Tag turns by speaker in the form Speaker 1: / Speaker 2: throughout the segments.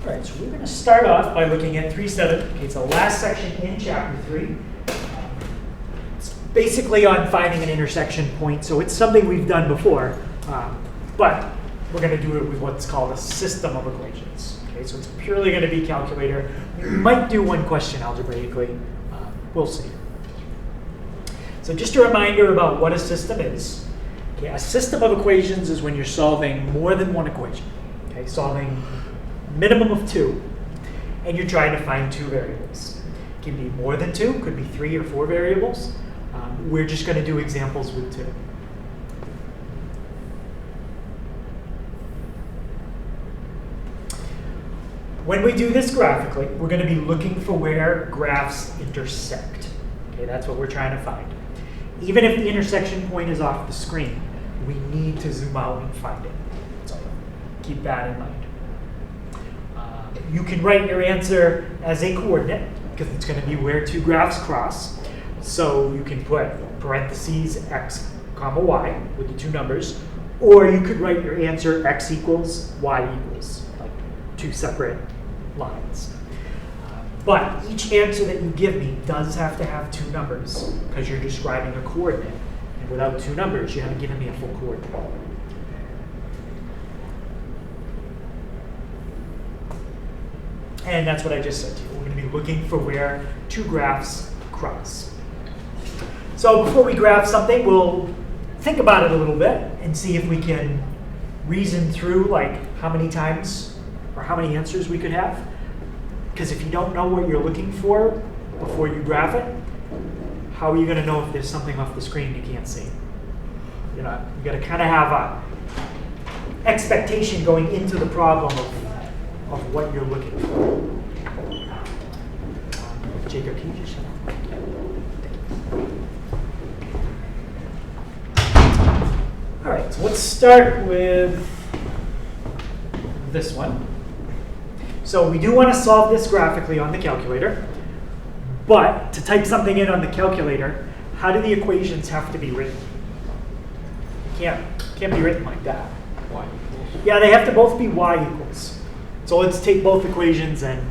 Speaker 1: All right, so we're going to start off by looking at 3.7. Okay, it's the last section in chapter 3. It's basically on finding an intersection point, so it's something we've done before, but we're going to do it with what's called a system of equations. Okay, so it's purely going to be calculator. We might do one question algebraically. We'll see. So just a reminder about what a system is. Okay, a system of equations is when you're solving more than one equation. Okay, solving a minimum of 2, and you're trying to find 2 variables. It can be more than 2, could be 3 or 4 variables. We're just going to do examples with 2. When we do this graphically, we're going to be looking for where graphs intersect. Okay, that's what we're trying to find. Even if the intersection point is off the screen, we need to zoom out and find it. So keep that in mind. You can write your answer as a coordinate, because it's going to be where 2 graphs cross. So you can put parentheses x comma y with the 2 numbers, or you could write your answer x equals y equals, like 2 separate lines. But each answer that you give me does have to have 2 numbers, because you're describing a coordinate. And without 2 numbers, you haven't given me a full coordinate. And that's what I just said to you. We're going to be looking for where 2 graphs cross. So before we graph something, we'll think about it a little bit and see if we can reason through like how many times or how many answers we could have. Because if you don't know what you're looking for before you graph it, how are you going to know if there's something off the screen you can't see? You got to kind of have a expectation going into the problem of what you're looking for. Jacob, can you just shut up? All right, so let's start with this one. So we do want to solve this graphically on the calculator, but to type something in on the calculator, how do the equations have to be written? Can't be written like that.
Speaker 2: Y equals.
Speaker 1: Yeah, they have to both be y equals. So let's take both equations and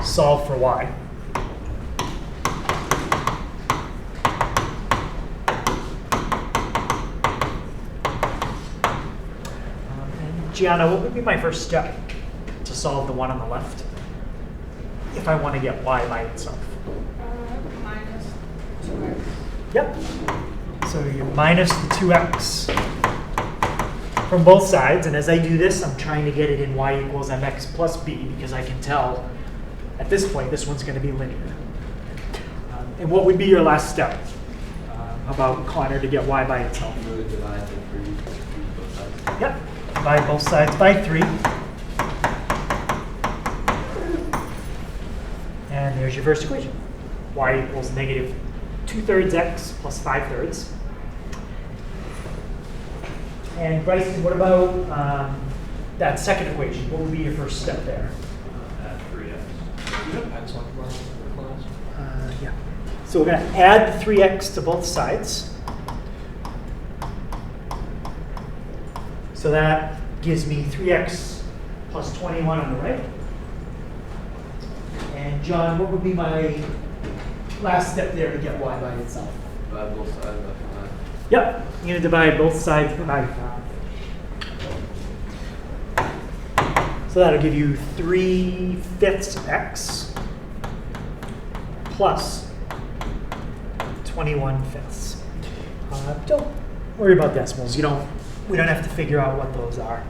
Speaker 1: solve for y. And Gianna, what would be my first step to solve the one on the left if I want to get y by itself?
Speaker 3: Minus 2x.
Speaker 1: Yep. So you minus the 2x from both sides, and as I do this, I'm trying to get it in y equals mx plus b, because I can tell at this point this one's going to be linear. And what would be your last step? How about Connor to get y by itself?
Speaker 2: You would divide the 3 both sides.
Speaker 1: Yep. Divide both sides by 3. And there's your first equation. Y equals negative 2/3 x plus 5/3. And Bryson, what about that second equation? What would be your first step there?
Speaker 2: Add 3x. Excellent.
Speaker 1: Yeah. So we're going to add the 3x to both sides. So that gives me 3x plus 21 on the right. And John, what would be my last step there to get y by itself?
Speaker 2: Divide both sides by 5.
Speaker 1: Yep, you're going to divide both sides by 5. So that'll give you 3/5 x plus 21/5. Don't worry about decimals. We don't have to figure out what those are.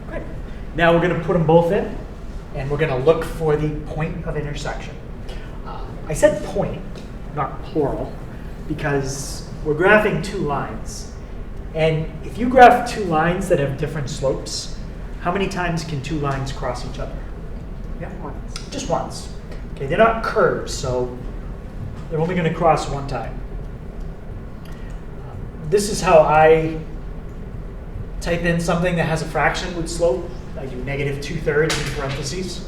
Speaker 1: Great. Now we're going to put them both in, and we're going to look for the point of intersection. I said point, not plural, because we're graphing 2 lines. And if you graph 2 lines that have different slopes, how many times can 2 lines cross each other? Yeah, once. Just once. Okay, they're not curves, so they're only going to cross 1 time. This is how I type in something that has a fraction with slope. I do negative 2/3 in parentheses,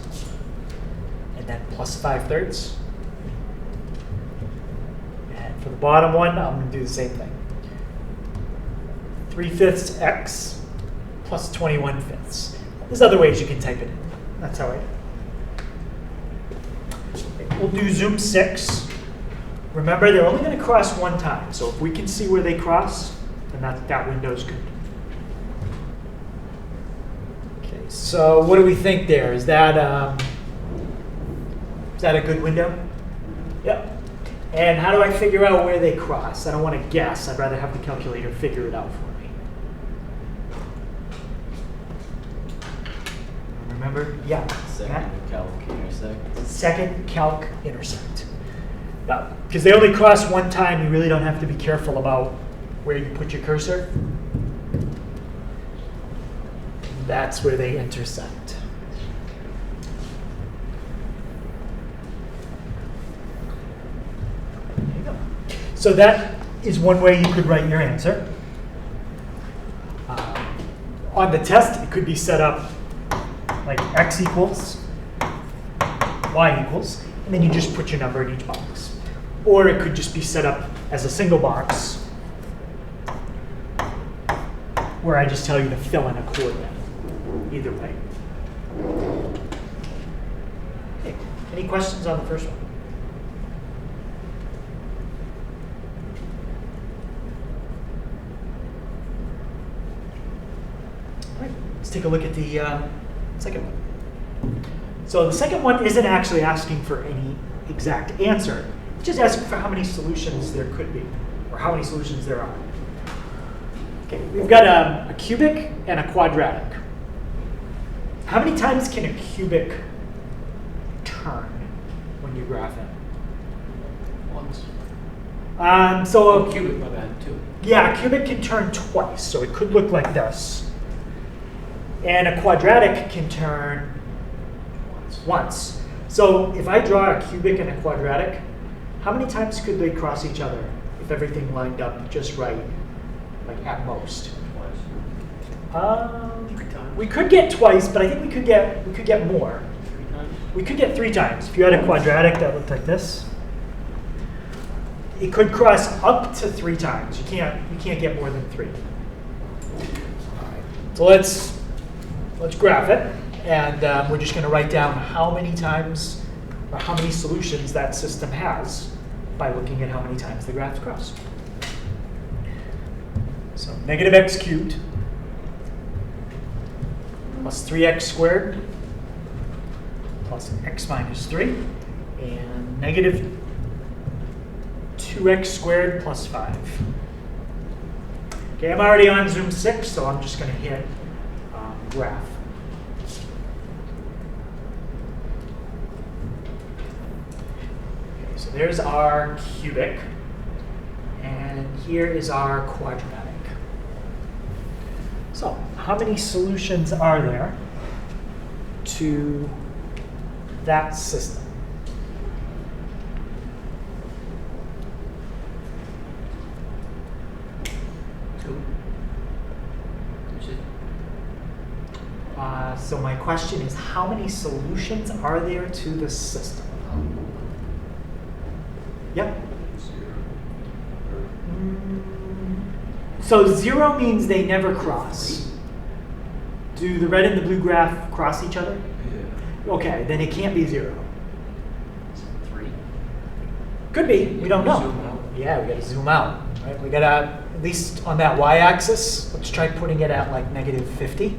Speaker 1: and then plus 5/3. And for the bottom one, I'm going to do the same thing. 3/5 x plus 21/5. There's other ways you can type it in. That's how I do it. We'll do zoom 6. Remember, they're only going to cross one time. So if we can see where they cross, then that window's good. Okay, so what do we think there? Is that a good window? Yep. And how do I figure out where they cross? I don't want to guess. I'd rather have the calculator figure it out for me. Remember? Yeah.
Speaker 2: Second calc intersect.
Speaker 1: Second calc intersect. Yeah, because they only cross one time, you really don't have to be careful about where you put your cursor. That's where they intersect. There you go. So that is one way you could write your answer. On the test, it could be set up like x equals, y equals, and then you just put your number in each box. Or it could just be set up as a single box where I just tell you to fill in a coordinate. Either way. Okay. Any questions on the first one? All right, let's take a look at the second one. So the second one isn't actually asking for any exact answer. It's just asking for how many solutions there could be, or how many solutions there are. Okay, we've got a cubic and a quadratic. How many times can a cubic turn when you graph it?
Speaker 2: Once.
Speaker 1: So
Speaker 2: Cubic, my bad, 2.
Speaker 1: yeah, a cubic can turn twice, so it could look like this. And a quadratic can turn once. So if I draw a cubic and a quadratic, how many times could they cross each other if everything lined up just right, like at most?
Speaker 2: Twice. 3 times.
Speaker 1: We could get twice, but I think we could get more.
Speaker 2: 3 times.
Speaker 1: We could get 3 times. If you had a quadratic that looked like this, it could cross up to 3 times. You can't get more than 3. All right. So let's graph it, and we're just going to write down how many times or how many solutions that system has by looking at how many times the graphs cross. So negative x cubed plus 3x squared plus x minus 3, and negative 2x squared plus 5. Okay, I'm already on zoom 6, so I'm just going to hit graph. Okay, so there's our cubic, and here is our quadratic. So how many solutions are there to that system? So my question is, how many solutions are there to the system? Yep.
Speaker 2: 0.
Speaker 1: So 0 means they never cross. Do the red and the blue graph cross each other?
Speaker 2: Yeah.
Speaker 1: Okay, then it can't be 0.
Speaker 2: 3.
Speaker 1: Could be. We don't know.
Speaker 2: Zoom out.
Speaker 1: Yeah, we got to zoom out. Right? We got to, at least on that y-axis, let's try putting it at like negative 50.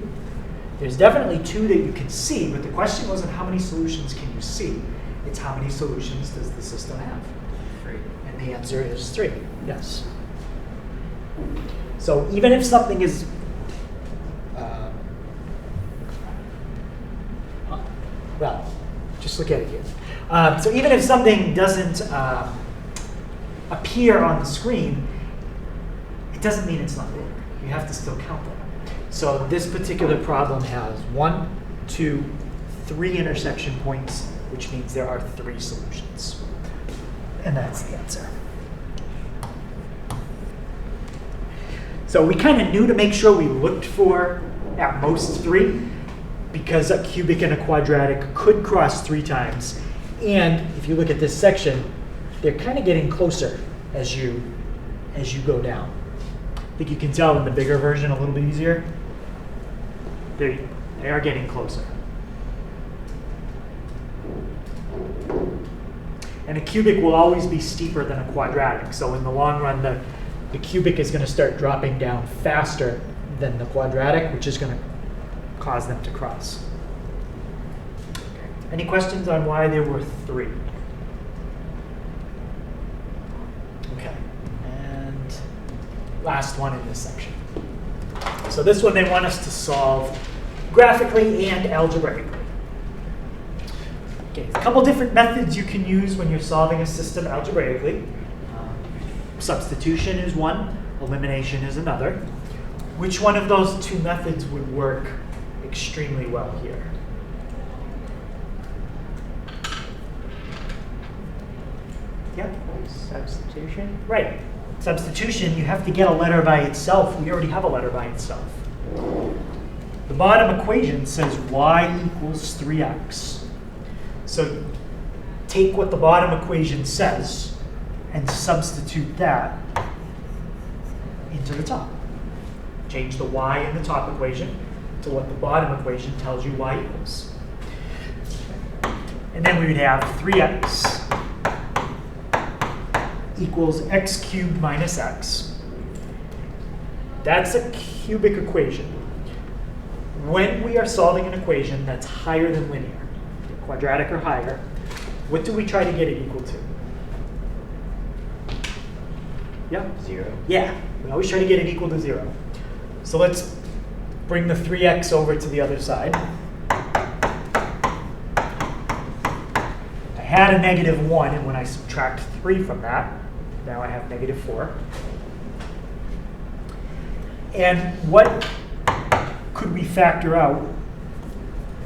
Speaker 1: There's definitely 2 that you can see, but the question wasn't how many solutions can you see. It's how many solutions does the system have?
Speaker 2: 3.
Speaker 1: And the answer is 3. Yes. So even if something is well, just look at it here. So even if something doesn't appear on the screen, it doesn't mean it's not there. You have to still count them. So this particular problem has 1, 2, 3 intersection points, which means there are 3 solutions. And that's the answer. So we kind of knew to make sure we looked for at most 3, because a cubic and a quadratic could cross 3 times. And if you look at this section, they're kind of getting closer as you go down. I think you can tell in the bigger version a little bit easier. They are getting closer. And a cubic will always be steeper than a quadratic. So in the long run, the cubic is going to start dropping down faster than the quadratic, which is going to cause them to cross. Any questions on why there were 3? Okay, and last one in this section. So this one they want us to solve graphically and algebraically. Okay, a couple different methods you can use when you're solving a system algebraically. Substitution is one, elimination is another. Which one of those 2 methods would work extremely well here? Yep.
Speaker 4: Substitution?
Speaker 1: Right. Substitution, you have to get a letter by itself. We already have a letter by itself. The bottom equation says y equals 3x. So take what the bottom equation says and substitute that into the top. Change the y in the top equation to what the bottom equation tells you y equals. And then we would have 3x equals x cubed minus x. That's a cubic equation. When we are solving an equation that's higher than linear, quadratic or higher, what do we try to get it equal to? Yep.
Speaker 4: 0.
Speaker 1: Yeah, we always try to get it equal to 0. So let's bring the 3x over to the other side. I had a -1, and when I subtract 3 from that, now I have -4. And what could we factor out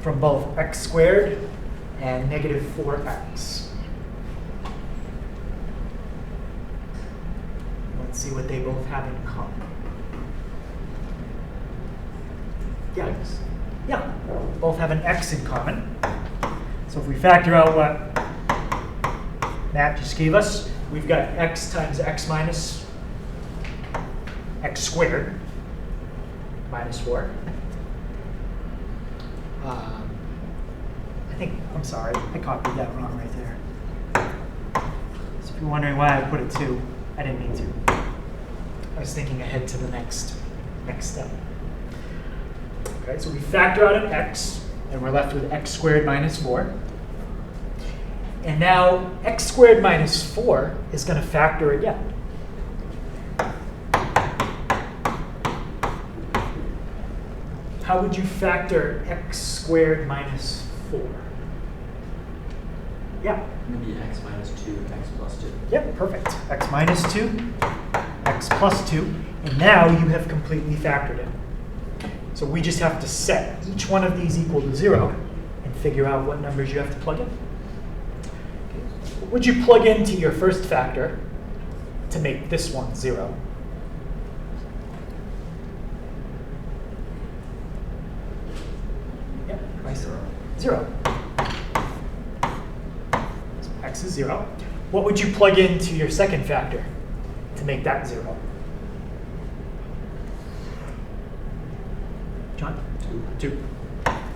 Speaker 1: from both x squared and -4x? Let's see what they both have in common. Yeah, yeah, both have an x in common. So if we factor out what Matt just gave us, we've got x times x minus x squared minus 4. I'm sorry, I copied that wrong right there. So if you're wondering why I put it 2, I didn't mean to. I was thinking ahead to the next step. Okay, so we factor out an x, and we're left with x squared minus 4. And now x squared minus 4 is going to factor again. How would you factor x squared minus 4? Yeah.
Speaker 2: Maybe x minus 2, x plus 2.
Speaker 1: Yep, perfect. X minus 2, x plus 2, and now you have completely factored it. So we just have to set each one of these equal to 0 and figure out what numbers you have to plug in. What would you plug into your first factor to make this one 0? Yeah, nice. 0. So x is 0. What would you plug into your second factor to make that 0? John? 2.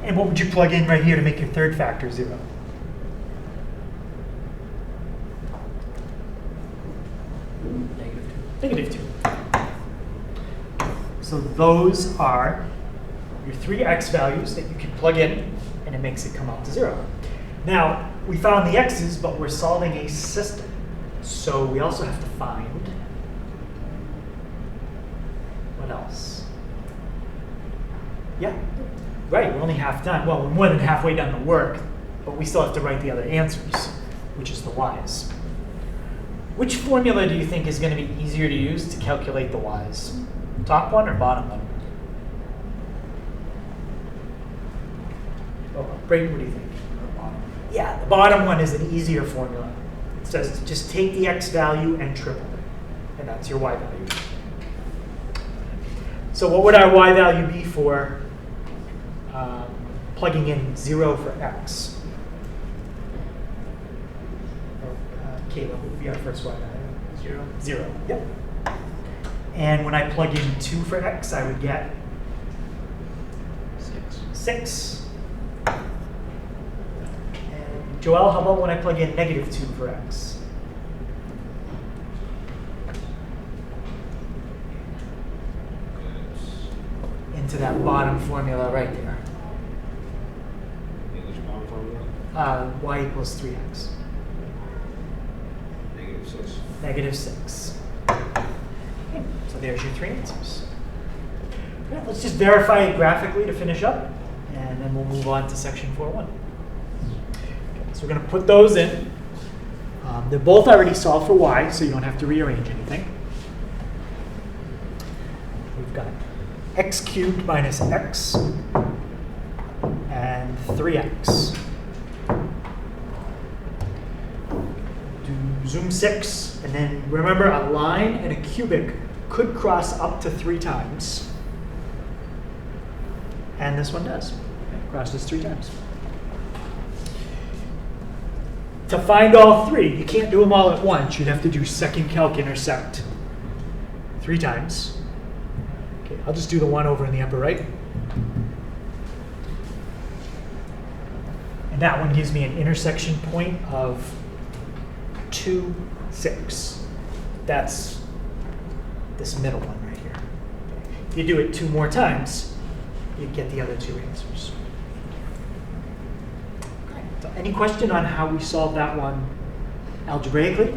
Speaker 1: And what would you plug in right here to make your third factor 0? -2. So those are your 3 x values that you can plug in, and it makes it come out to 0. Now, we found the x's, but we're solving a system. So we also have to find, what else? Yeah, right, we're only half done. Well, we're more than halfway done the work, but we still have to write the other answers, which is the y's. Which formula do you think is going to be easier to use to calculate the y's? Top one or bottom one? Oh, Brayden, what do you think? Yeah, the bottom one is an easier formula. It says just take the x value and triple it, and that's your y value. So what would our y value be for plugging in 0 for x? Caleb, what would be our first y value? 0. 0, yep. And when I plug in 2 for x, I would get
Speaker 2: 6.
Speaker 1: 6. And Joel, how about when I plug in -2 for x? Into that bottom formula right there.
Speaker 5: English bottom formula?
Speaker 1: Y equals 3x.
Speaker 5: -6.
Speaker 1: -6. Okay, so there's your 3 answers. Okay, let's just verify it graphically to finish up, and then we'll move on to section 4.1. Okay, so we're going to put those in. They're both already solved for y, so you don't have to rearrange anything. We've got x cubed minus x and 3x. Do zoom 6, and then remember a line and a cubic could cross up to 3 times. And this one does. It crosses 3 times. To find all 3, you can't do them all at once. You'd have to do second calc intersect 3 times. Okay, I'll just do the one over in the upper right. And that one gives me an intersection point of 2, 6. That's this middle one right here. If you do it 2 more times, you get the other 2 answers. Okay. So any question on how we solve that one algebraically,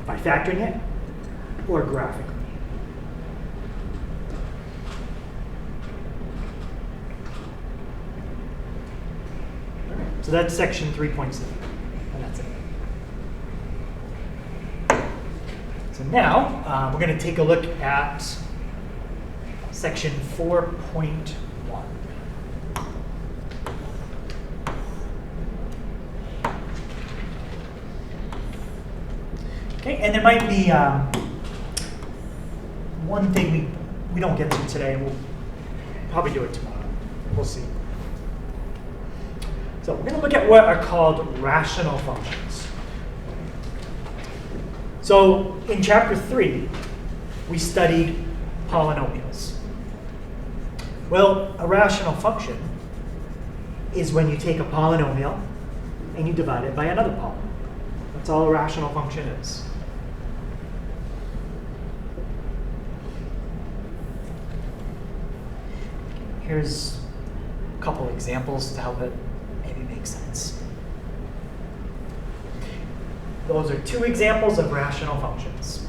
Speaker 1: by factoring it, or graphically? All right. So that's section 3.7, and that's it. So now we're going to take a look at section 4.1. Okay, and there might be one thing we don't get to today, and we'll probably do it tomorrow. We'll see. So we're going to look at what are called rational functions. So in chapter 3, we studied polynomials. Well, a rational function is when you take a polynomial and you divide it by another polynomial. That's all a rational function is. Here's a couple examples to help it maybe make sense. Those are 2 examples of rational functions.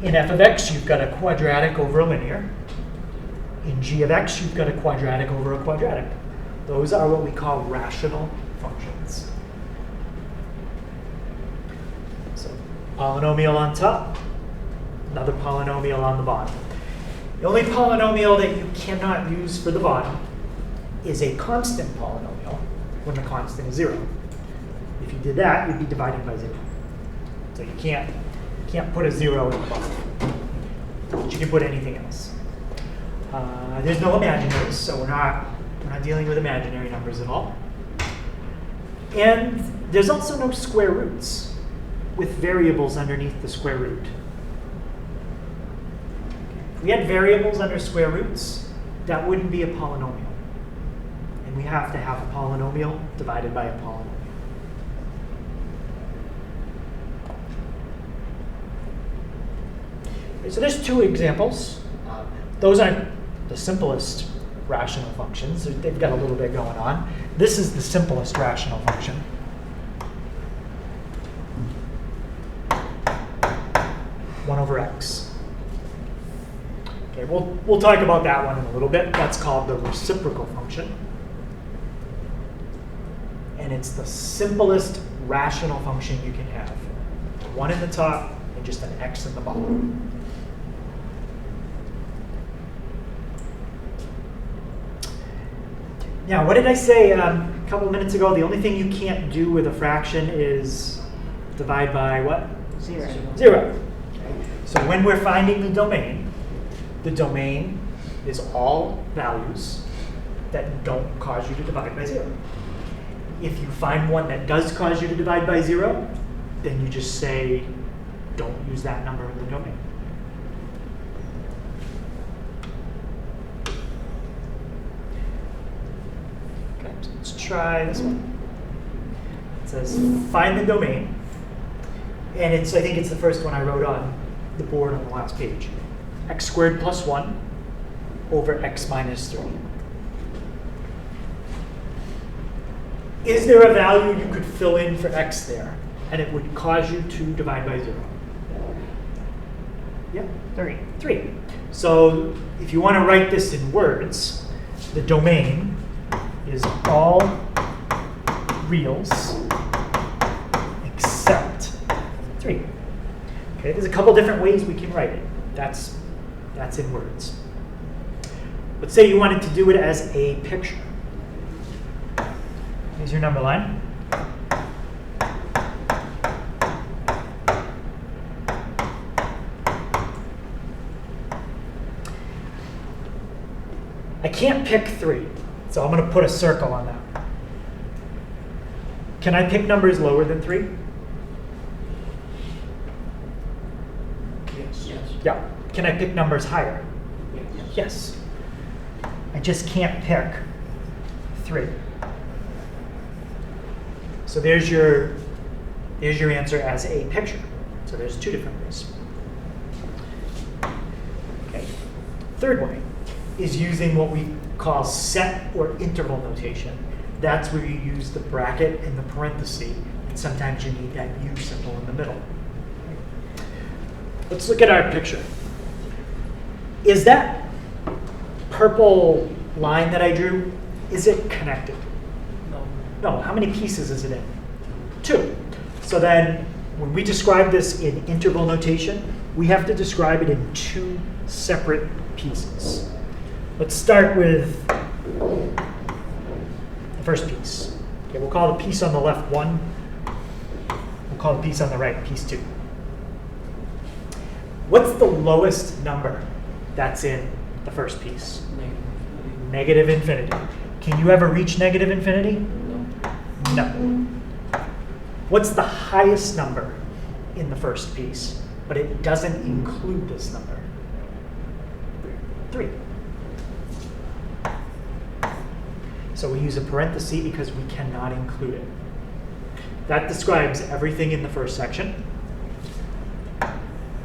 Speaker 1: In f of x, you've got a quadratic over a linear. In g of x, you've got a quadratic over a quadratic. Those are what we call rational functions. So, polynomial on top, another polynomial on the bottom. The only polynomial that you cannot use for the bottom is a constant polynomial when the constant is 0. If you did that, you'd be dividing by 0. So you can't put a 0 in the bottom. But you can put anything else. There's no imaginaries, so we're not dealing with imaginary numbers at all. And there's also no square roots with variables underneath the square root. If we had variables under square roots, that wouldn't be a polynomial. And we have to have a polynomial divided by a polynomial. Okay, so there's 2 examples. Those aren't the simplest rational functions. They've got a little bit going on. This is the simplest rational function. One over x. Okay, we'll talk about that one in a little bit. That's called the reciprocal function. And it's the simplest rational function you can have. 1 in the top and just an x in the bottom. Now, what did I say a couple minutes ago? The only thing you can't do with a fraction is divide by what?
Speaker 4: 0.
Speaker 1: 0. Okay. So when we're finding the domain is all values that don't cause you to divide by 0. If you find one that does cause you to divide by 0, then you just say, don't use that number in the domain. Let's try this one. It says find the domain. And I think it's the first one I wrote on the board on the last page. X squared plus 1 over x minus 3. Is there a value you could fill in for x there, and it would cause you to divide by 0? Yeah, 3. So if you want to write this in words, the domain is all reals except 3. Okay, there's a couple different ways we can write it. That's in words. Let's say you wanted to do it as a picture. Here's your number line. I can't pick 3, so I'm going to put a circle on that. Can I pick numbers lower than 3?
Speaker 2: Yes.
Speaker 1: Yeah. Can I pick numbers higher?
Speaker 2: Yes.
Speaker 1: Yes. I just can't pick 3. So there's your answer as a picture. So there's 2 different ways. Okay. Third way is using what we call set or interval notation. That's where you use the bracket and the parenthesis, and sometimes you need that U symbol in the middle. Let's look at our picture. Is that purple line that I drew, is it connected? No, how many pieces is it in? 2. So then, when we describe this in interval notation, we have to describe it in 2 separate pieces. Let's start with the first piece. Okay, we'll call the piece on the left 1. We'll call the piece on the right piece 2. What's the lowest number that's in the first piece? Negative infinity. Can you ever reach negative infinity? No. What's the highest number in the first piece, but it doesn't include this number? 3. So we use a parenthesis because we cannot include it. That describes everything in the first section.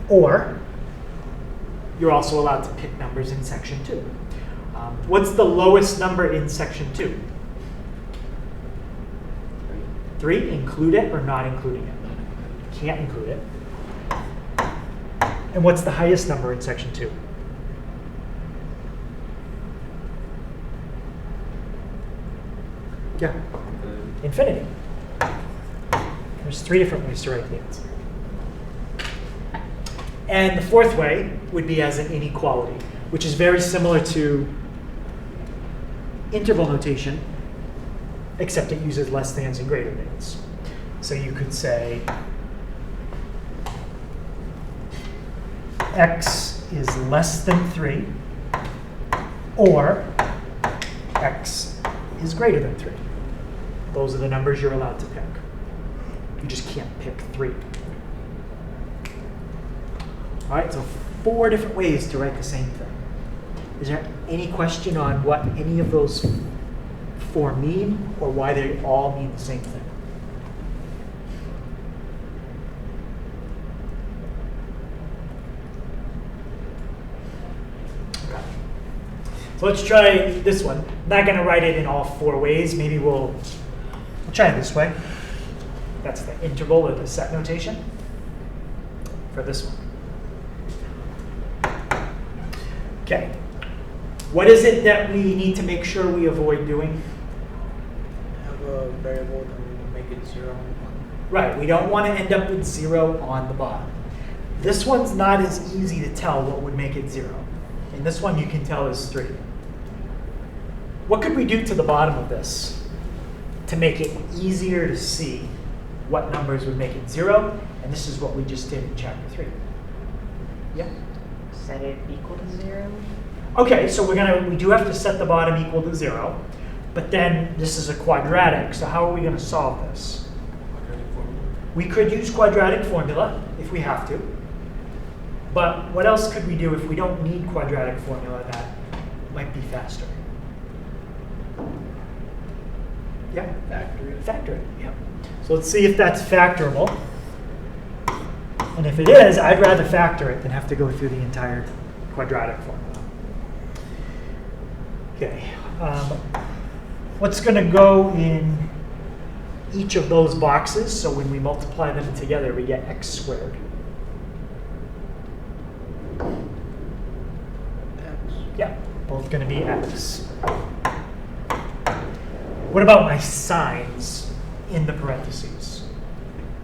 Speaker 1: Or you're also allowed to pick numbers in section 2. What's the lowest number in section 2? 3, include it or not including it? Can't include it. And what's the highest number in section 2? Yeah, infinity. There's 3 different ways to write the answer. And the fourth way would be as an inequality, which is very similar to interval notation, except it uses less thans and greater thans. So you could say x is less than 3, or x is greater than 3. Those are the numbers you're allowed to pick. You just can't pick 3. All right, so 4 different ways to write the same thing. Is there any question on what any of those 4 mean, or why they all mean the same thing? Okay. So let's try this one. I'm not going to write it in all 4 ways. Maybe we'll try it this way. That's the interval or the set notation for this one. Okay. What is it that we need to make sure we avoid doing?
Speaker 5: Have a variable that we make it 0.
Speaker 1: Right, we don't want to end up with 0 on the bottom. This one's not as easy to tell what would make it 0. And this one you can tell is 3. What could we do to the bottom of this to make it easier to see what numbers would make it 0? And this is what we just did in chapter 3. Yeah?
Speaker 4: Set it equal to 0.
Speaker 1: Okay, so we do have to set the bottom equal to 0, but then this is a quadratic, so how are we going to solve this?
Speaker 2: Quadratic formula.
Speaker 1: We could use quadratic formula if we have to, but what else could we do if we don't need quadratic formula that might be faster? Yeah.
Speaker 5: Factor it.
Speaker 1: Factor it, yeah. So let's see if that's factorable. And if it is, I'd rather factor it than have to go through the entire quadratic formula. Okay. What's going to go in each of those boxes? So when we multiply them together, we get x squared.
Speaker 5: X.
Speaker 1: Yeah, both going to be x. What about my signs in the parentheses?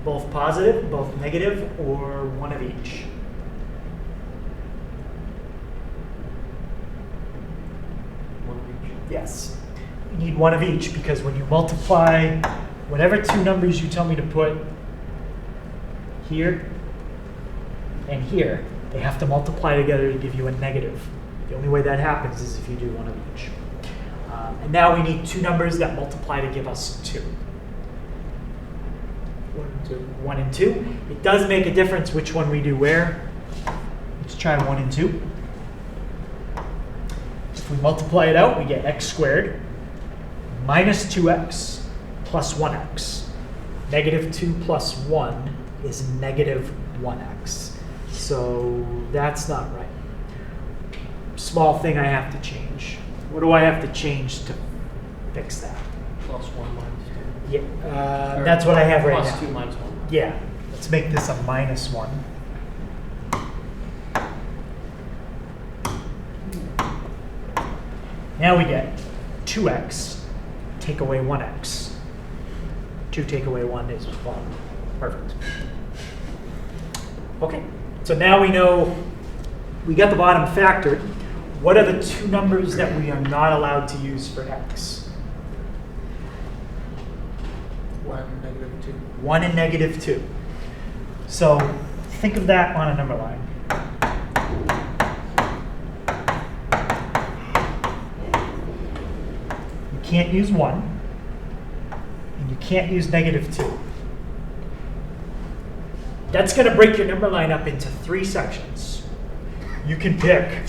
Speaker 1: Both positive, both negative, or one of each?
Speaker 2: One of each.
Speaker 1: Yes. You need one of each because when you multiply whatever two numbers you tell me to put here and here, they have to multiply together to give you a negative. The only way that happens is if you do one of each. And now we need two numbers that multiply to give us 2.
Speaker 5: 1 and 2.
Speaker 1: 1 and 2. It does make a difference which one we do where. Let's try 1 and 2. If we multiply it out, we get x squared minus 2x plus 1x. Negative 2 plus 1 is negative 1x. So that's not right. Small thing I have to change. What do I have to change to fix that?
Speaker 2: Plus 1 minus 2.
Speaker 1: Yeah, that's what I have right
Speaker 2: Plus
Speaker 1: now.
Speaker 2: 2 minus 1.
Speaker 1: Yeah, let's make this a minus 1. Now we get 2x, take away 1x. 2 take away 1 is 1. Perfect. Okay, so now we know we got the bottom factored. What are the two numbers that we are not allowed to use for x?
Speaker 5: 1, negative 2.
Speaker 1: 1 and negative 2. So think of that on a number line. You can't use 1, and you can't use negative 2. That's going to break your number line up into 3 sections. You can pick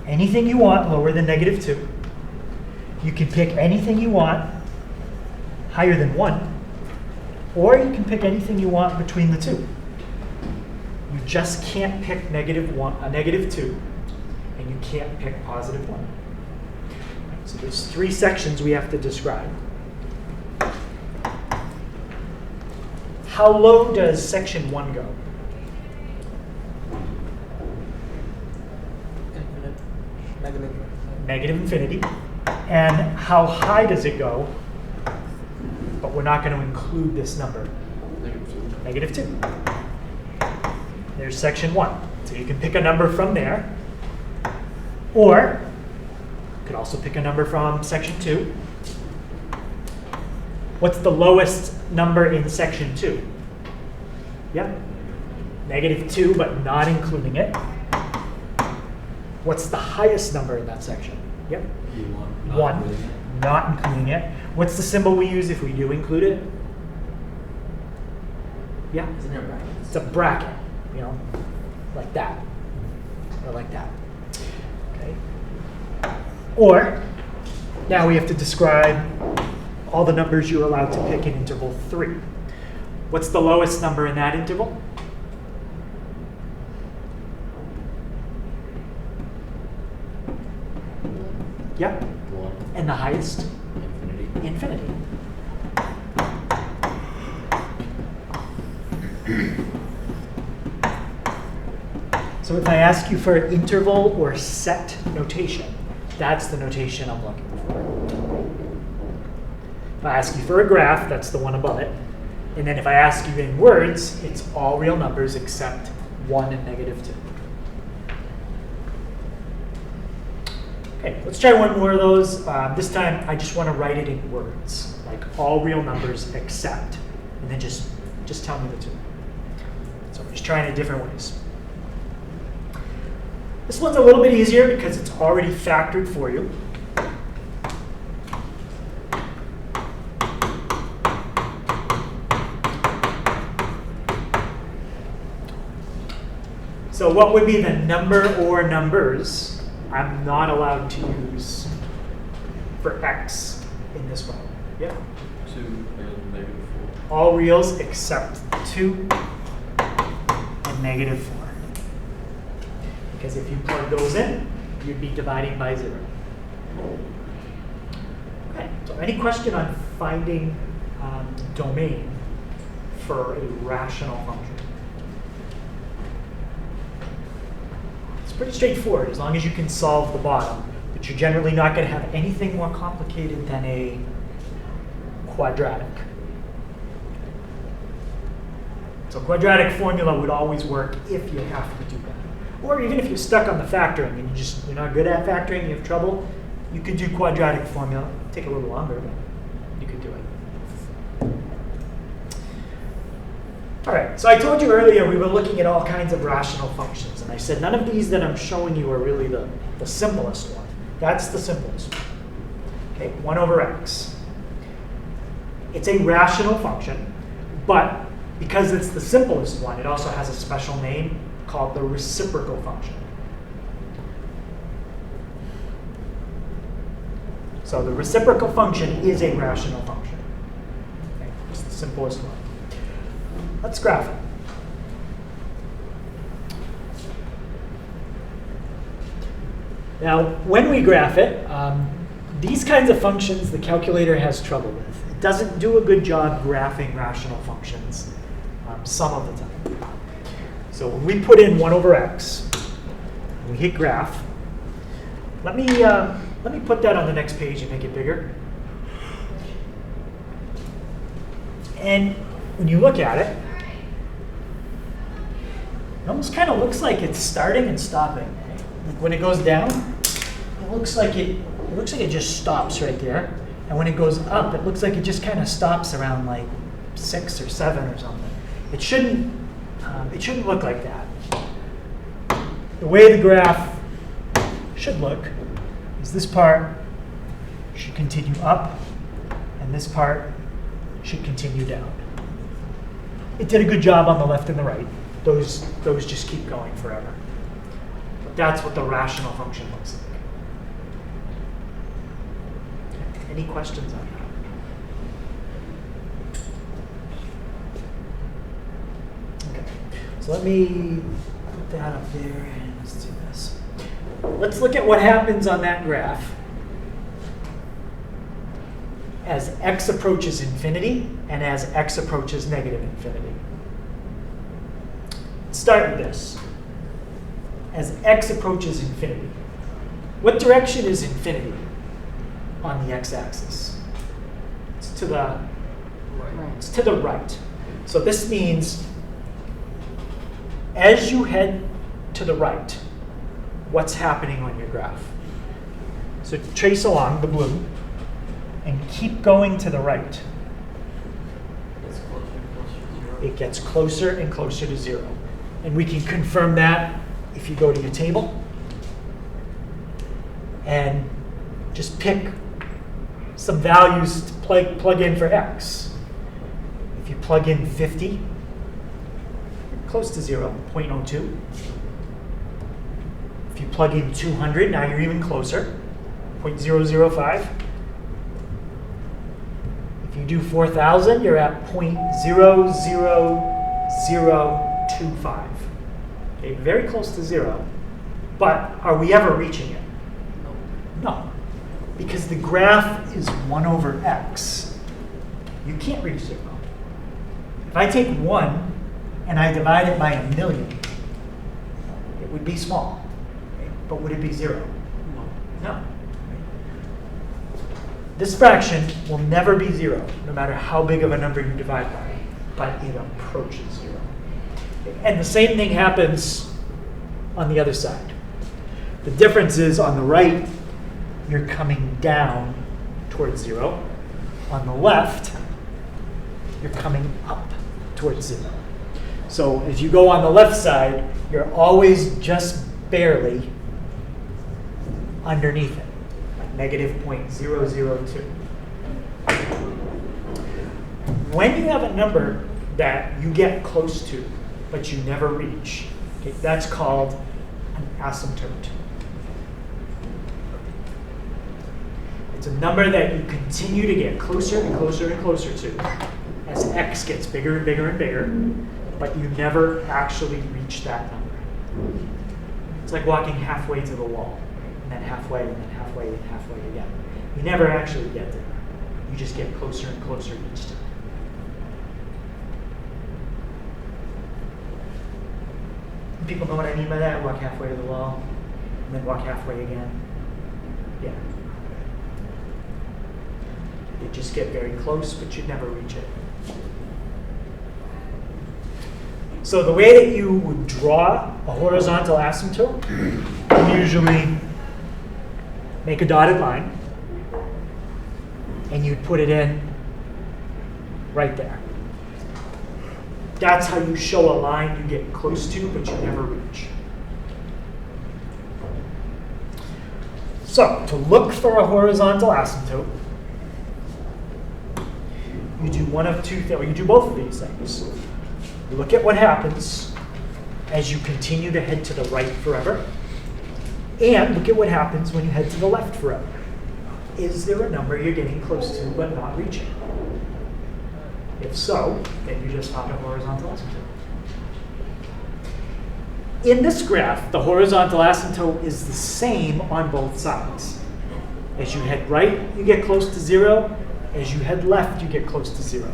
Speaker 1: anything you want lower than negative 2. You can pick anything you want higher than 1. Or you can pick anything you want between the two. You just can't pick negative 2, and you can't pick positive 1. So there's 3 sections we have to describe. How low does section 1 go?
Speaker 5: Infinite. Negative.
Speaker 1: Negative infinity. And how high does it go? But we're not going to include this number.
Speaker 2: Negative 2.
Speaker 1: Negative 2. There's section 1. So you can pick a number from there. Or you could also pick a number from section 2. What's the lowest number in section 2? Yep. Negative 2, but not including it. What's the highest number in that section? Yep. 1. Not including it. What's the symbol we use if we do include it? Yeah.
Speaker 2: Isn't there a bracket?
Speaker 1: It's a bracket, you know, like that, or like that. Okay. Or now we have to describe all the numbers you're allowed to pick in interval 3. What's the lowest number in that interval? Yep.
Speaker 2: 1.
Speaker 1: And the highest?
Speaker 2: Infinity.
Speaker 1: Infinity. So if I ask you for interval or set notation, that's the notation I'm looking for. If I ask you for a graph, that's the one above it. And then if I ask you in words, it's all real numbers except 1 and negative 2. Okay, let's try one more of those. This time, I just want to write it in words, like all real numbers except, and then just tell me the two. So I'm just trying it different ways. This one's a little bit easier because it's already factored for you. So what would be the number or numbers I'm not allowed to use for x in this problem? Yep.
Speaker 2: 2 and -4.
Speaker 1: All reals except 2 and -4. Because if you plug those in, you'd be dividing by 0. Okay, so any question on finding domain for a rational function? It's pretty straightforward as long as you can solve the bottom, but you're generally not going to have anything more complicated than a quadratic. So quadratic formula would always work if you have to do that. Or even if you're stuck on the factoring and you're not good at factoring, you have trouble, you could do quadratic formula. It'd take a little longer, but you could do it. All right, so I told you earlier we were looking at all kinds of rational functions, and I said none of these that I'm showing you are really the simplest one. That's the simplest one. Okay, 1 over x. It's a rational function, but because it's the simplest one, it also has a special name called the reciprocal function. So the reciprocal function is a rational function. Okay, it's the simplest one. Let's graph it. Now, when we graph it, these kinds of functions the calculator has trouble with. It doesn't do a good job graphing rational functions some of the time. So when we put in 1 over x, we hit graph. Let me put that on the next page and make it bigger. And when you look at it, it almost kind of looks like it's starting and stopping. Like when it goes down, it looks like it just stops right there. And when it goes up, it looks like it just kind of stops around like 6 or 7 or something. It shouldn't look like that. The way the graph should look is this part should continue up, and this part should continue down. It did a good job on the left and the right. Those just keep going forever. But that's what the rational function looks like. Okay. Any questions on that? Okay. So let me put that up there and let's do this. Let's look at what happens on that graph as x approaches infinity and as x approaches negative infinity. Let's start with this. As x approaches infinity, what direction is infinity on the x-axis? It's to the
Speaker 4: Right.
Speaker 1: It's to the right. So this means as you head to the right, what's happening on your graph? So trace along the blue and keep going to the right.
Speaker 2: It's closer and closer to 0.
Speaker 1: It gets closer and closer to 0. And we can confirm that if you go to your table and just pick some values to plug in for x. If you plug in 50, you're close to 0, 0.02. If you plug in 200, now you're even closer, 0.005. If you do 4,000, you're at 0.00025. Okay, very close to 0. But are we ever reaching it? No. Because the graph is 1 over x. You can't reach 0. If I take 1 and I divide it by 1,000,000, it would be small. Okay? But would it be 0? No. This fraction will never be 0, no matter how big of a number you divide by, but it approaches 0. And the same thing happens on the other side. The difference is on the right, you're coming down towards 0. On the left, you're coming up towards 0. So as you go on the left side, you're always just barely underneath it, like negative 0.002. When you have a number that you get close to, but you never reach, okay, that's called an asymptote. It's a number that you continue to get closer and closer and closer to as x gets bigger and bigger and bigger, but you never actually reach that number. It's like walking halfway to the wall, and then halfway, and then halfway, and halfway again. You never actually get there. You just get closer and closer each time. People know what I mean by that? Walk halfway to the wall, and then walk halfway again. Yeah. You just get very close, but you'd never reach it. So the way that you would draw a horizontal asymptote, you usually make a dotted line, and you'd put it in right there. That's how you show a line you get close to, but you never reach. So to look for a horizontal asymptote, you do one of two things, or you do both of these things. You look at what happens as you continue to head to the right forever, and look at what happens when you head to the left forever. Is there a number you're getting close to but not reaching? If so, then you just found a horizontal asymptote. In this graph, the horizontal asymptote is the same on both sides. As you head right, you get close to 0. As you head left, you get close to 0.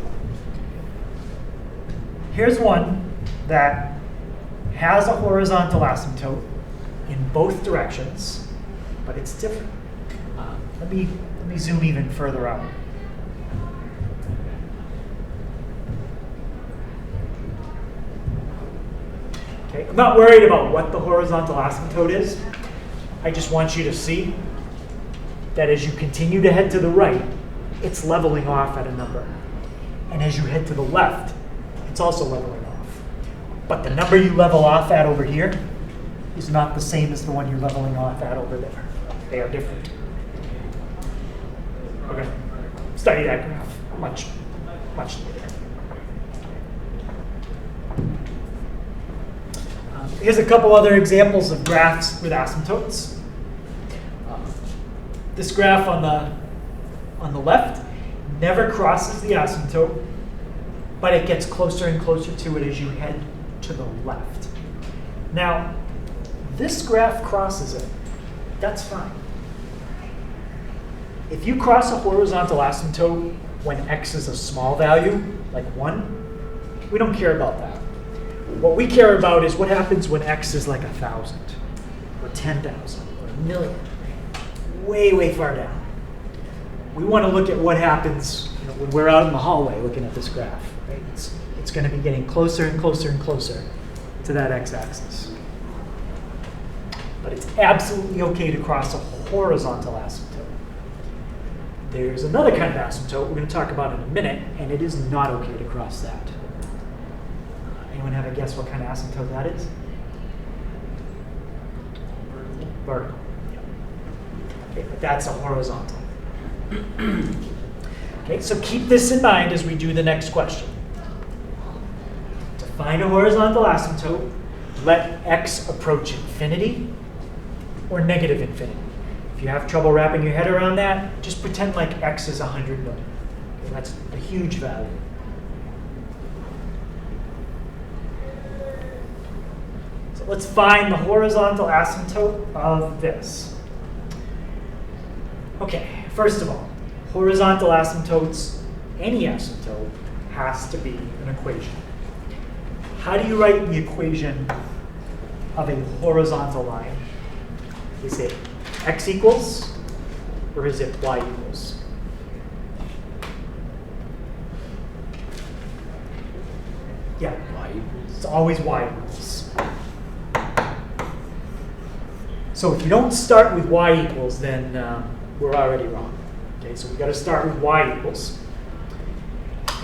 Speaker 1: Here's one that has a horizontal asymptote in both directions, but it's different. Let me zoom even further out. Okay, I'm not worried about what the horizontal asymptote is. I just want you to see that as you continue to head to the right, it's leveling off at a number. And as you head to the left, it's also leveling off. But the number you level off at over here is not the same as the one you're leveling off at over there. They are different. Okay, study that graph much later. Here's a couple other examples of graphs with asymptotes. This graph on the left never crosses the asymptote, but it gets closer and closer to it as you head to the left. Now, this graph crosses it. That's fine. If you cross a horizontal asymptote when x is a small value, like 1, we don't care about that. What we care about is what happens when x is like 1,000, or 10,000, or 1,000,000, way, way far down. We want to look at what happens when we're out in the hallway looking at this graph. Right? It's going to be getting closer and closer and closer to that x-axis. But it's absolutely okay to cross a horizontal asymptote. There's another kind of asymptote we're going to talk about in a minute, and it is not okay to cross that. Anyone have a guess what kind of asymptote that is? Vertical. Yeah. Okay, but that's a horizontal. Okay, so keep this in mind as we do the next question. To find a horizontal asymptote, let x approach infinity or negative infinity. If you have trouble wrapping your head around that, just pretend like x is 100 million. Okay, that's a huge value. So let's find the horizontal asymptote of this. Okay, first of all, horizontal asymptotes, any asymptote, has to be an equation. How do you write the equation of a horizontal line? Is it x equals, or is it y equals? Yeah,
Speaker 2: Y equals.
Speaker 1: it's always y equals. So if you don't start with y equals, then we're already wrong. Okay, so we've got to start with y equals.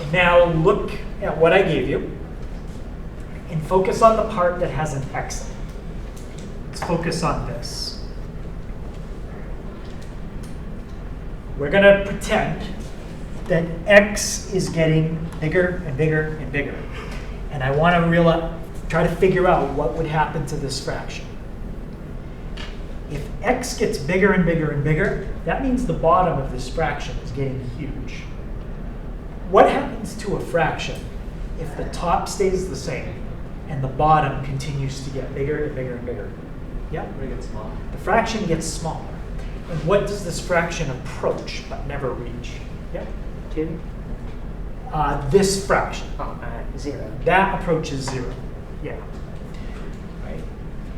Speaker 1: And now look at what I gave you and focus on the part that has an x in it. Let's focus on this. We're going to pretend that x is getting bigger and bigger and bigger. And I want to try to figure out what would happen to this fraction. If x gets bigger and bigger and bigger, that means the bottom of this fraction is getting huge. What happens to a fraction if the top stays the same and the bottom continues to get bigger and bigger and bigger? Yeah?
Speaker 2: When it gets small.
Speaker 1: The fraction gets smaller. And what does this fraction approach but never reach? Yeah?
Speaker 4: 2?
Speaker 1: This fraction.
Speaker 4: Oh, 0.
Speaker 1: That approaches 0. Yeah. Right?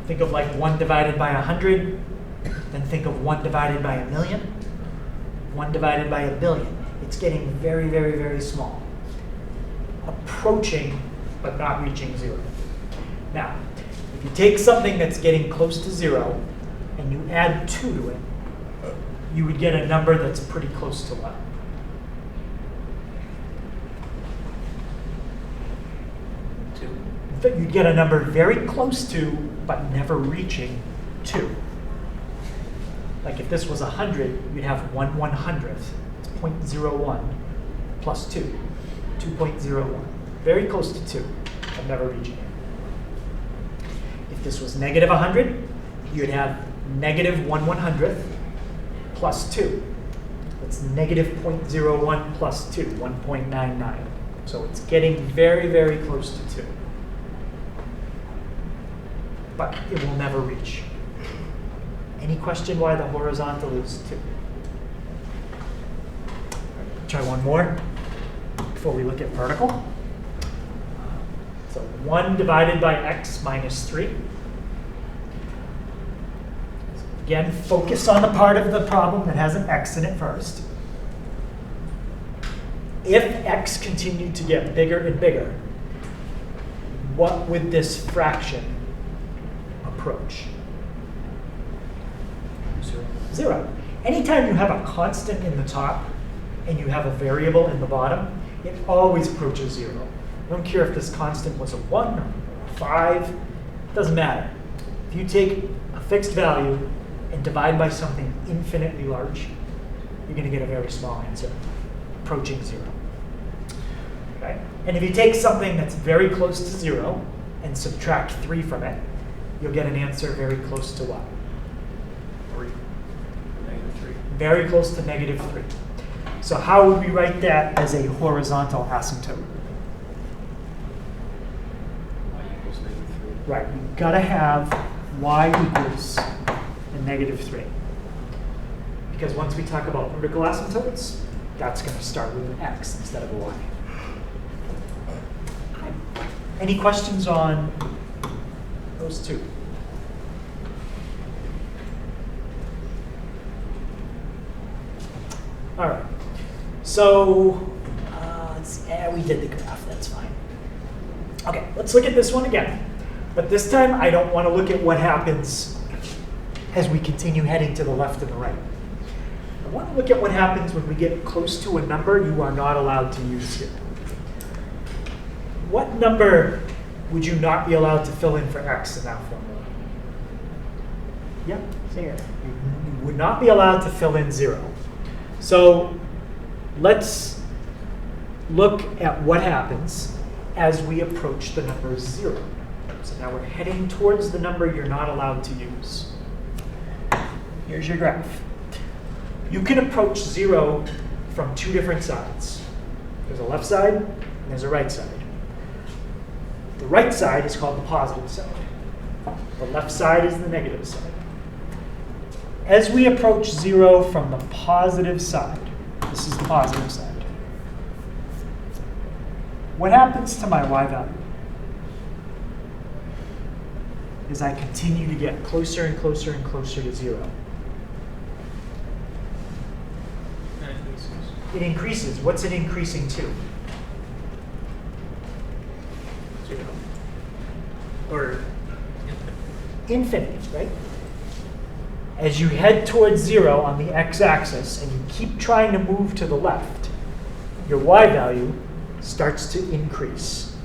Speaker 1: Think of like 1 divided by 100, then think of 1 divided by 1,000,000, 1 divided by 1,000,000,000. It's getting very, very, very small. Approaching, but not reaching 0. Now, if you take something that's getting close to 0 and you add 2 to it, you would get a number that's pretty close to what? You'd get a number very close to, but never reaching 2. Like if this was 100, you'd have 1/100th. It's 0.01 plus 2, 2.01. Very close to 2, but never reaching it. If this was negative 100, you'd have negative 1/100th plus 2. That's negative 0.01 plus 2, 1.99. So it's getting very, very close to 2. But it will never reach. Any question why the horizontal is 2? Try one more before we look at vertical. So 1 divided by x minus 3. Again, focus on the part of the problem that has an x in it first. If x continued to get bigger and bigger, what would this fraction approach? 0. Anytime you have a constant in the top and you have a variable in the bottom, it always approaches 0. I don't care if this constant was a 1 or 5, it doesn't matter. If you take a fixed value and divide by something infinitely large, you're going to get a very small answer, approaching 0. Okay? And if you take something that's very close to 0 and subtract 3 from it, you'll get an answer very close to what?
Speaker 2: 3. -3.
Speaker 1: Very close to -3. So how would we write that as a horizontal asymptote?
Speaker 2: Y equals -3.
Speaker 1: Right, you've got to have y equals a -3. Because once we talk about vertical asymptotes, that's going to start with an x instead of a y. Any questions on those two? All right. So we did the graph. That's fine. Okay, let's look at this one again. But this time, I don't want to look at what happens as we continue heading to the left and the right. I want to look at what happens when we get close to a number you are not allowed to use here. What number would you not be allowed to fill in for x in that formula? Yep,
Speaker 4: 0.
Speaker 1: you would not be allowed to fill in 0. So let's look at what happens as we approach the number 0. So now we're heading towards the number you're not allowed to use. Here's your graph. You can approach 0 from 2 different sides. There's a left side and there's a right side. The right side is called the positive side. The left side is the negative side. As we approach 0 from the positive side, this is the positive side, what happens to my y value? As I continue to get closer and closer and closer to 0. It increases. What's it increasing to?
Speaker 2: 0.
Speaker 1: Or infinity, right? As you head towards 0 on the x-axis and you keep trying to move to the left, your y value starts to increase.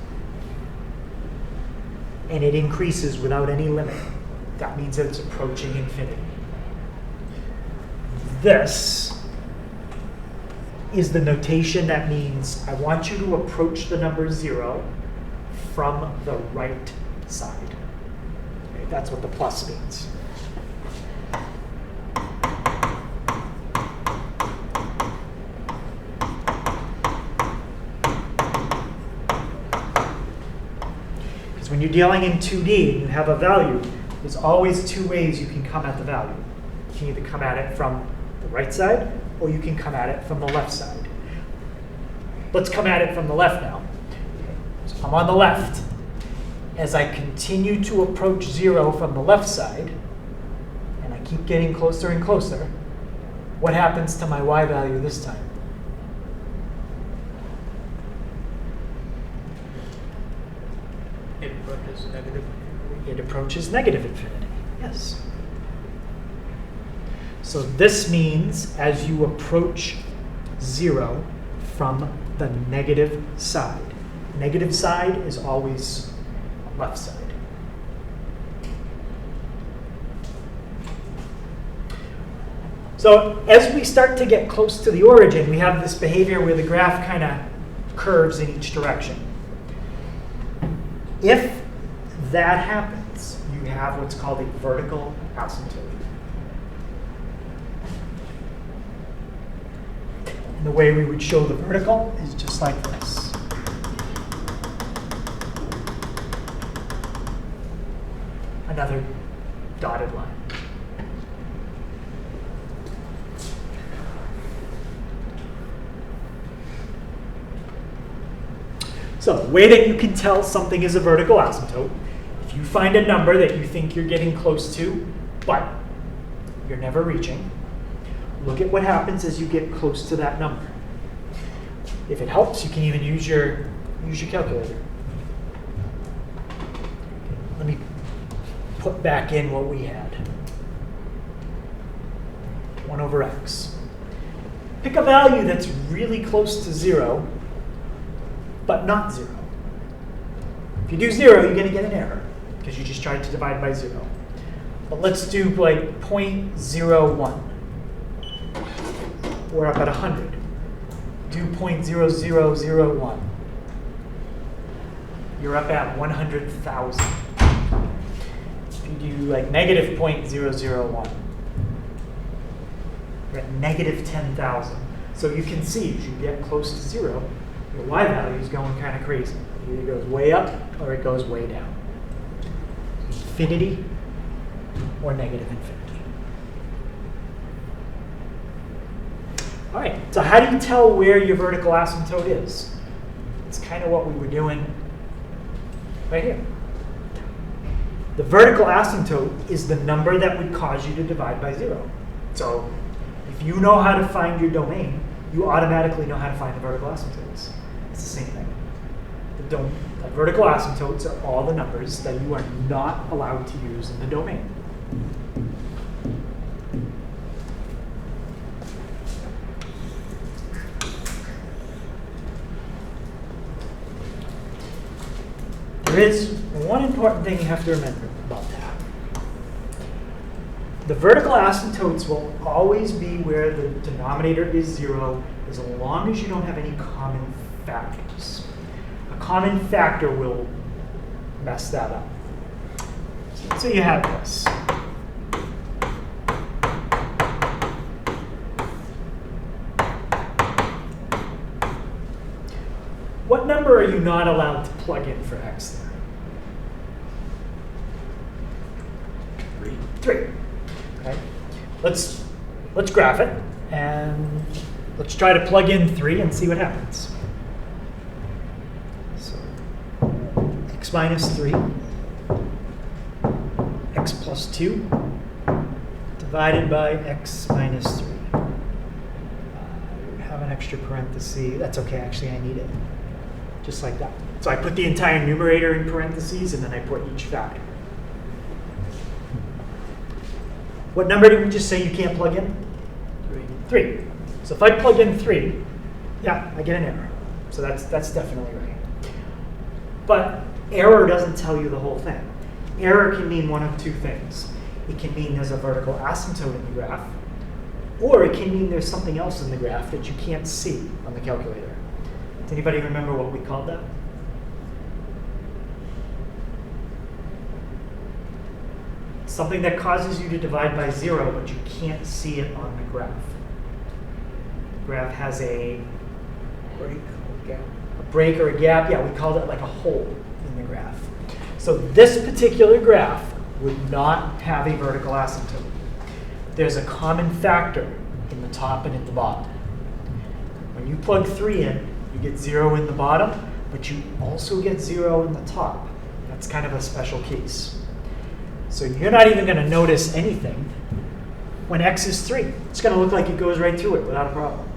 Speaker 1: And it increases without any limit. That means that it's approaching infinity. This is the notation that means I want you to approach the number 0 from the right side. Okay, that's what the plus means. you're dealing in 2D and you have a value, there's always two ways you can come at the value. You can either come at it from the right side, or you can come at it from the left side. Let's come at it from the left now. So I'm on the left. As I continue to approach 0 from the left side, and I keep getting closer and closer, what happens to my y value this time?
Speaker 5: It approaches negative.
Speaker 1: It approaches negative infinity, yes. So this means as you approach 0 from the negative side. Negative side is always left side. So as we start to get close to the origin, we have this behavior where the graph kind of curves in each direction. If that happens, you have what's called a vertical asymptote. And the way we would show the vertical is just like this. Another dotted line. So the way that you can tell something is a vertical asymptote, if you find a number that you think you're getting close to, but you're never reaching, look at what happens as you get close to that number. If it helps, you can even use your calculator. Let me put back in what we had. 1 over x. Pick a value that's really close to 0, but not 0. If you do 0, you're going to get an error, because you just tried to divide by 0. But let's do like 0.01. We're up at 100. Do 0.0001. You're up at 100,000. If you do like negative 0.001, you're at negative 10,000. So you can see as you get close to 0, your y value is going kind of crazy. It either goes way up or it goes way down. Infinity or negative infinity. All right, so how do you tell where your vertical asymptote is? It's kind of what we were doing right here. The vertical asymptote is the number that would cause you to divide by 0. So if you know how to find your domain, you automatically know how to find the vertical asymptotes. It's the same thing. The vertical asymptotes are all the numbers that you are not allowed to use in the domain. There is one important thing you have to remember about that. The vertical asymptotes will always be where the denominator is 0 as long as you don't have any common factors. A common factor will mess that up. So you have this. What number are you not allowed to plug in for x there? 3. Okay. Let's graph it, and let's try to plug in 3 and see what happens. So x minus 3, x plus 2, divided by x minus 3. I have an extra parenthesis. That's okay, actually, I need it. Just like that. So I put the entire numerator in parentheses, and then I put each factor. What number did we just say you can't plug in? 3. So if I plug in 3, yeah, I get an error. So that's definitely right. But error doesn't tell you the whole thing. Error can mean one of two things. It can mean there's a vertical asymptote in the graph, or it can mean there's something else in the graph that you can't see on the calculator. Does anybody remember what we called that? Something that causes you to divide by 0, but you can't see it on the graph. The graph has a break or a gap. Yeah, we called it like a hole in the graph. So this particular graph would not have a vertical asymptote. There's a common factor in the top and in the bottom. When you plug 3 in, you get 0 in the bottom, but you also get 0 in the top. That's kind of a special case. So you're not even going to notice anything when x is 3. It's going to look like it goes right through it without a problem.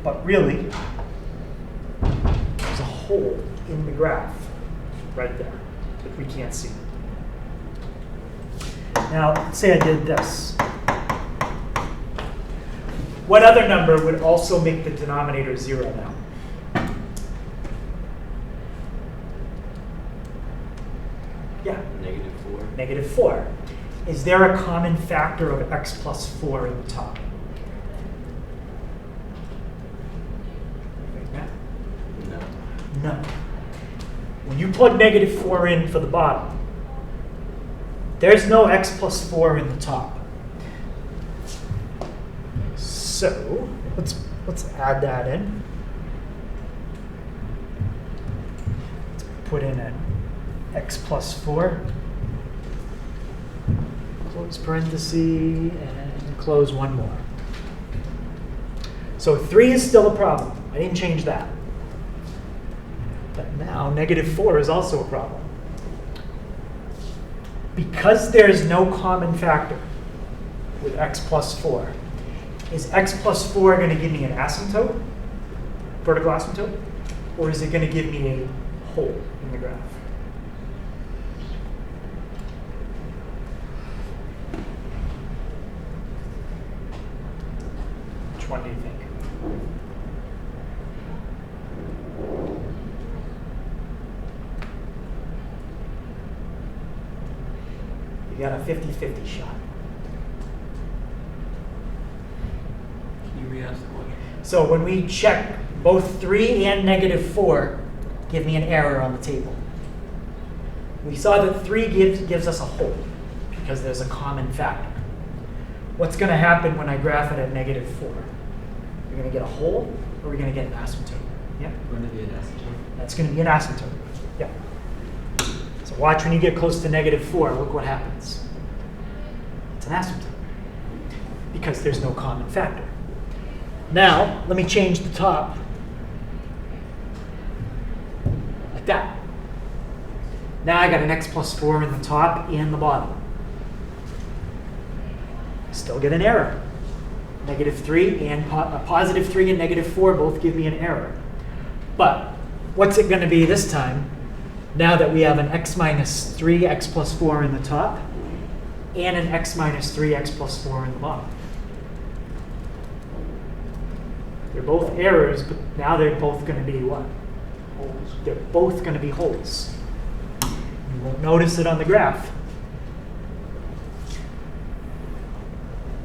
Speaker 1: But really, there's a hole in the graph right there that we can't see. Now, say I did this. What other number would also make the denominator 0 now? Yeah,
Speaker 2: -4.
Speaker 1: -4. Is there a common factor of x plus 4 in the top?
Speaker 2: No.
Speaker 1: No. When you plug -4 in for the bottom, there's no x plus 4 in the top. So let's add that in. Let's put in an x plus 4, close parenthesis, and close one more. So 3 is still a problem. I didn't change that. But now -4 is also a problem. Because there's no common factor with x plus 4, is x plus 4 going to give me an asymptote, vertical asymptote, or is it going to give me a hole in the graph? Which one do you think? You got a 50-50 shot.
Speaker 2: Can you re-ask the question?
Speaker 1: So when we check, both 3 and -4 give me an error on the table. We saw that 3 gives us a hole because there's a common factor. What's going to happen when I graph it at -4? You're going to get a hole, or are we going to get an asymptote? Yeah,
Speaker 2: Going to be an asymptote.
Speaker 1: that's going to be an asymptote. Yeah. So watch when you get close to -4, look what happens. It's an asymptote because there's no common factor. Now, let me change the top like that. Now I got an x plus 4 in the top and the bottom. Still get an error. -3 and a +3 and -4 both give me an error. But what's it going to be this time now that we have an x minus 3, x plus 4 in the top, and an x minus 3, x plus 4 in the bottom? They're both errors, but now they're both going to be what? Holes. They're both going to be holes. You won't notice it on the graph.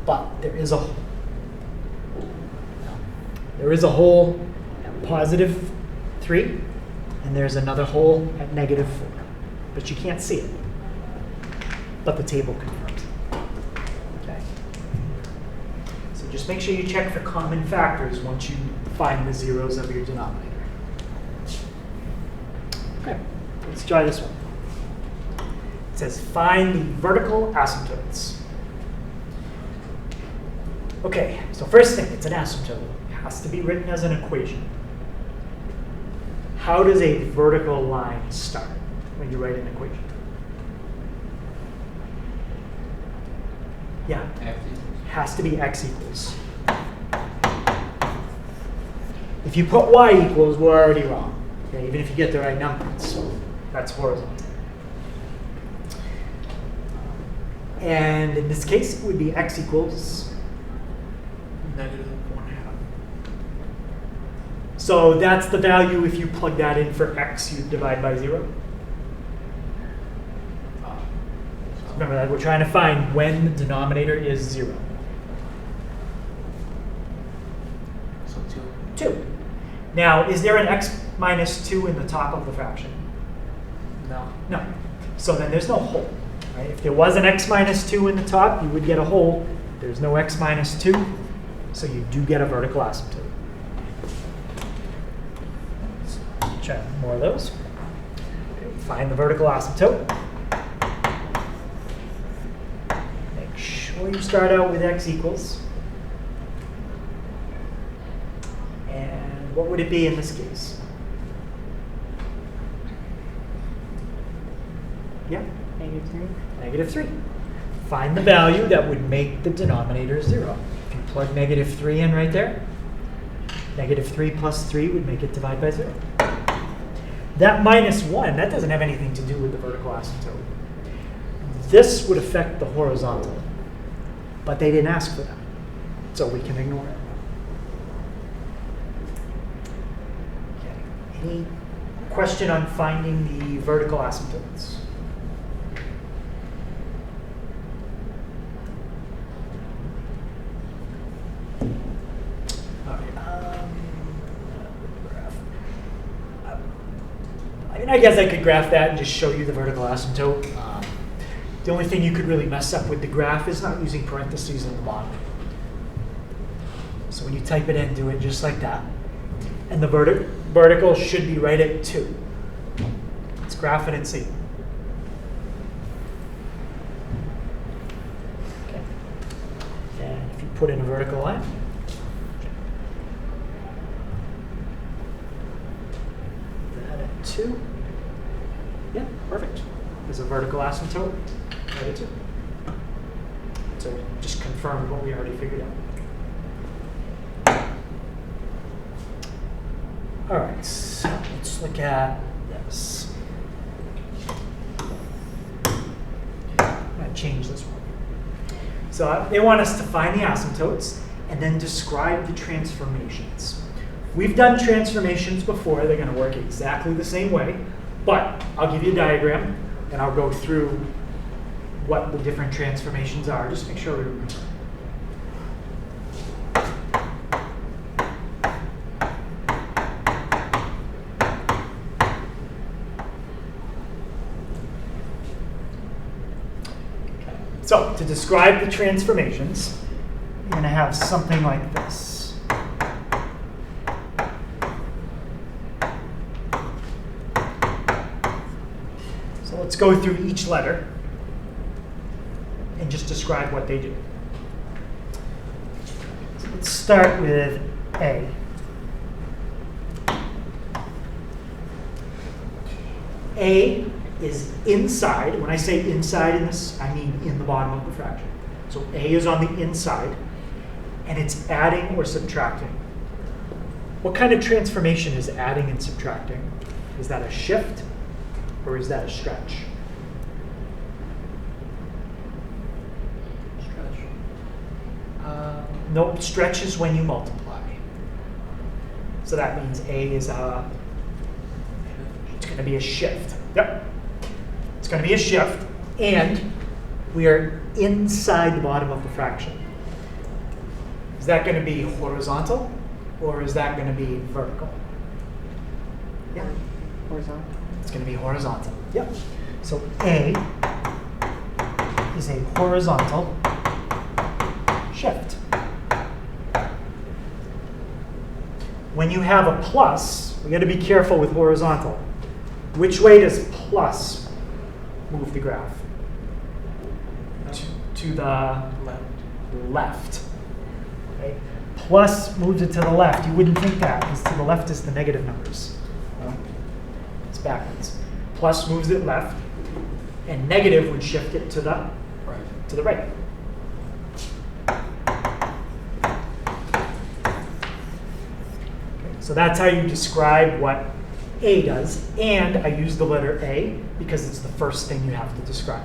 Speaker 1: But there is a hole at +3, and there's another hole at -4. But you can't see it. But the table confirms it. Okay. So just make sure you check for common factors once you find the zeros of your denominator. Okay, let's try this one. It says find the vertical asymptotes. Okay, so first thing, it's an asymptote. It has to be written as an equation. How does a vertical line start when you write an equation? Yeah,
Speaker 2: X
Speaker 1: has to be x equals. If you put y equals, we're already wrong. Okay, even if you get the right number, that's horizontal. And in this case, it would be x equals.
Speaker 5: -1/2.
Speaker 1: So that's the value. If you plug that in for x, you divide by 0. Remember that we're trying to find when the denominator is 0.
Speaker 5: So 2.
Speaker 1: 2. Now, is there an x minus 2 in the top of the fraction?
Speaker 5: No.
Speaker 1: No. So then there's no hole. Right? If there was an x minus 2 in the top, you would get a hole. There's no x minus 2, so you do get a vertical asymptote. Try more of those. Find the vertical asymptote. Make sure you start out with x equals. And what would it be in this case? Yeah,
Speaker 4: -3.
Speaker 1: -3. Find the value that would make the denominator 0. If you plug -3 in right there, -3 plus 3 would make it divide by 0. That -1, that doesn't have anything to do with the vertical asymptote. This would affect the horizontal, but they didn't ask for that, so we can ignore it. Okay. Any question on finding the vertical asymptotes? I guess I could graph that and just show you the vertical asymptote. The only thing you could really mess up with the graph is not using parentheses in the bottom. So when you type it in, do it just like that. And the vertical should be right at 2. Let's graph it and see. Okay. And if you put in a vertical line, that at 2. Yeah, perfect. There's a vertical asymptote right at 2. So just confirmed what we already figured out. All right, so let's look at this. I'm going to change this one. So they want us to find the asymptotes and then describe the transformations. We've done transformations before. They're going to work exactly the same way. But I'll give you a diagram, and I'll go through what the different transformations are. Just make sure we remember. So to describe the transformations, you're going to have something like this. Let's go through each letter and just describe what they do. So let's start with A. A is inside. When I say inside in this, I mean in the bottom of the fraction. So A is on the inside, and it's adding or subtracting. What kind of transformation is adding and subtracting? Is that a shift? Or is that a stretch?
Speaker 2: Stretch.
Speaker 1: Nope, stretch is when you multiply. So that means A is it's going to be a shift. Yep. It's going to be a shift, and we are inside the bottom of the fraction. Is that going to be horizontal, or is that going to be vertical? Yeah.
Speaker 4: Horizontal.
Speaker 1: It's going to be horizontal. Yep. So A is a horizontal shift. When you have a plus, we got to be careful with horizontal. Which way does plus move the graph? To the left. Okay. Plus moves it to the left. You wouldn't think that, because to the left is the negative numbers. It's backwards. Plus moves it left, and negative would shift it to the
Speaker 2: Right.
Speaker 1: to the right. Okay, so that's how you describe what A does, and I use the letter A because it's the first thing you have to describe.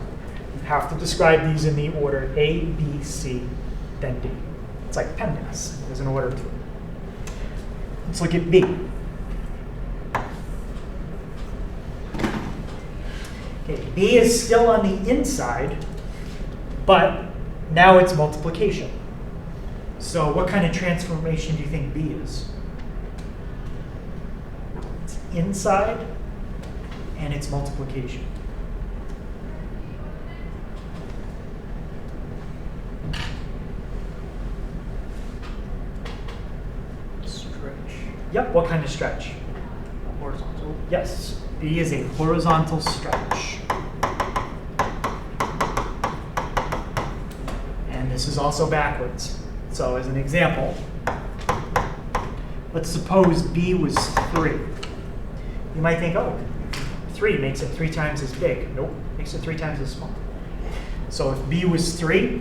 Speaker 1: You have to describe these in the order A, B, C, then D. It's like PEMDAS. There's an order to it. Let's look at B. Okay, B is still on the inside, but now it's multiplication. So what kind of transformation do you think B is? It's inside, and it's multiplication.
Speaker 2: Stretch.
Speaker 1: Yep, what kind of stretch?
Speaker 2: Horizontal.
Speaker 1: Yes, B is a horizontal stretch. And this is also backwards. So as an example, let's suppose B was 3. You might think, oh, 3 makes it 3 times as big. Nope, makes it 3 times as small. So if B was 3,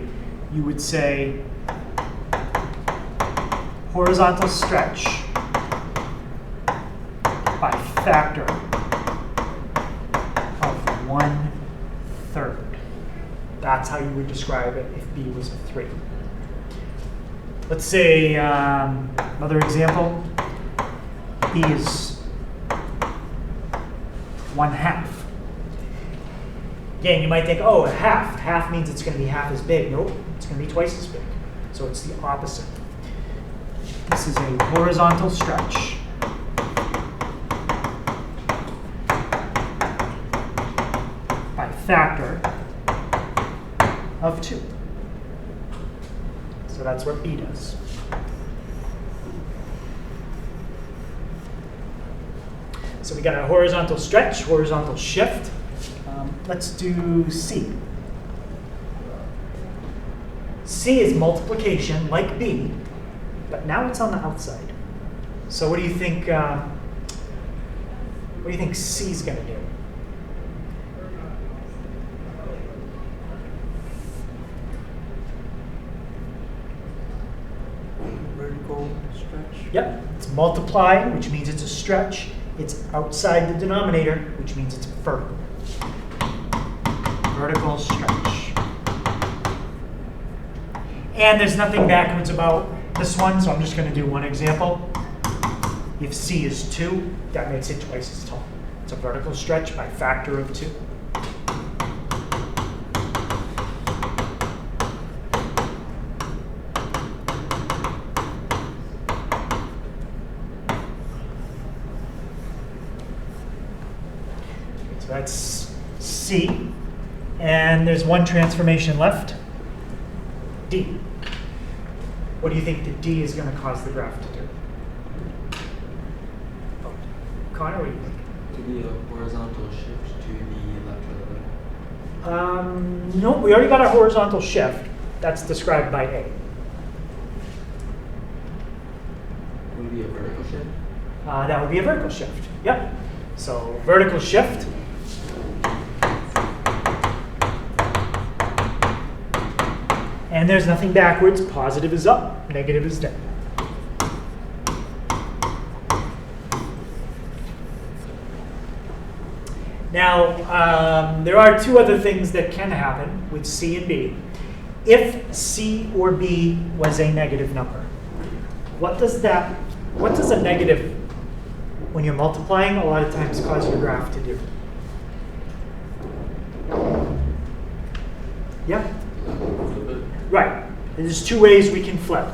Speaker 1: you would say horizontal stretch by factor of 1/3. That's how you would describe it if B was a 3. Let's say another example, B is 1/2. Again, you might think, oh, a half. Half means it's going to be half as big. Nope, it's going to be twice as big. So it's the opposite. This is a horizontal stretch by factor of 2. So that's what B does. So we got a horizontal stretch, horizontal shift. Let's do C. C is multiplication, like B, but now it's on the outside. So what do you think? What do you think C is going to do?
Speaker 5: Vertical stretch.
Speaker 1: Yep, it's multiply, which means it's a stretch. It's outside the denominator, which means it's vertical. Vertical stretch. And there's nothing backwards about this one, so I'm just going to do one example. If C is 2, that makes it twice as tall. It's a vertical stretch by factor of 2. So that's C. And there's one transformation left, D. What do you think the D is going to cause the graph to do? Oh, Connor, what do you think?
Speaker 2: To be a horizontal shift to the left or the right.
Speaker 1: No, we already got our horizontal shift. That's described by A.
Speaker 2: Would it be a vertical shift?
Speaker 1: That would be a vertical shift. Yep. So vertical shift. And there's nothing backwards. Positive is up, negative is down. Now, there are two other things that can happen with C and B. If C or B was a negative number, what does a negative, when you're multiplying, a lot of times cause your graph to do? Yeah?
Speaker 2: Flip it.
Speaker 1: Right. There's two ways we can flip.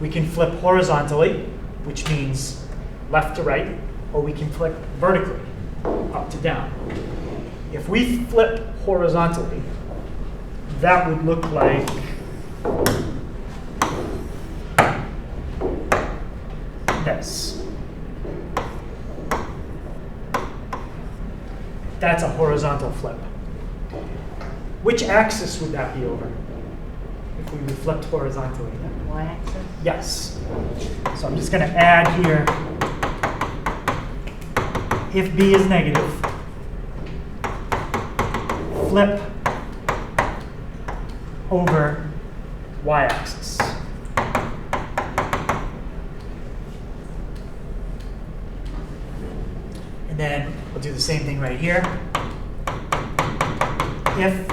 Speaker 1: We can flip horizontally, which means left to right, or we can flip vertically, up to down. If we flip horizontally, that would look like this. That's a horizontal flip. Which axis would that be over if we flipped horizontally?
Speaker 4: Y-axis?
Speaker 1: Yes. So I'm just going to add here, if B is negative, flip over y-axis. And then we'll do the same thing right here. If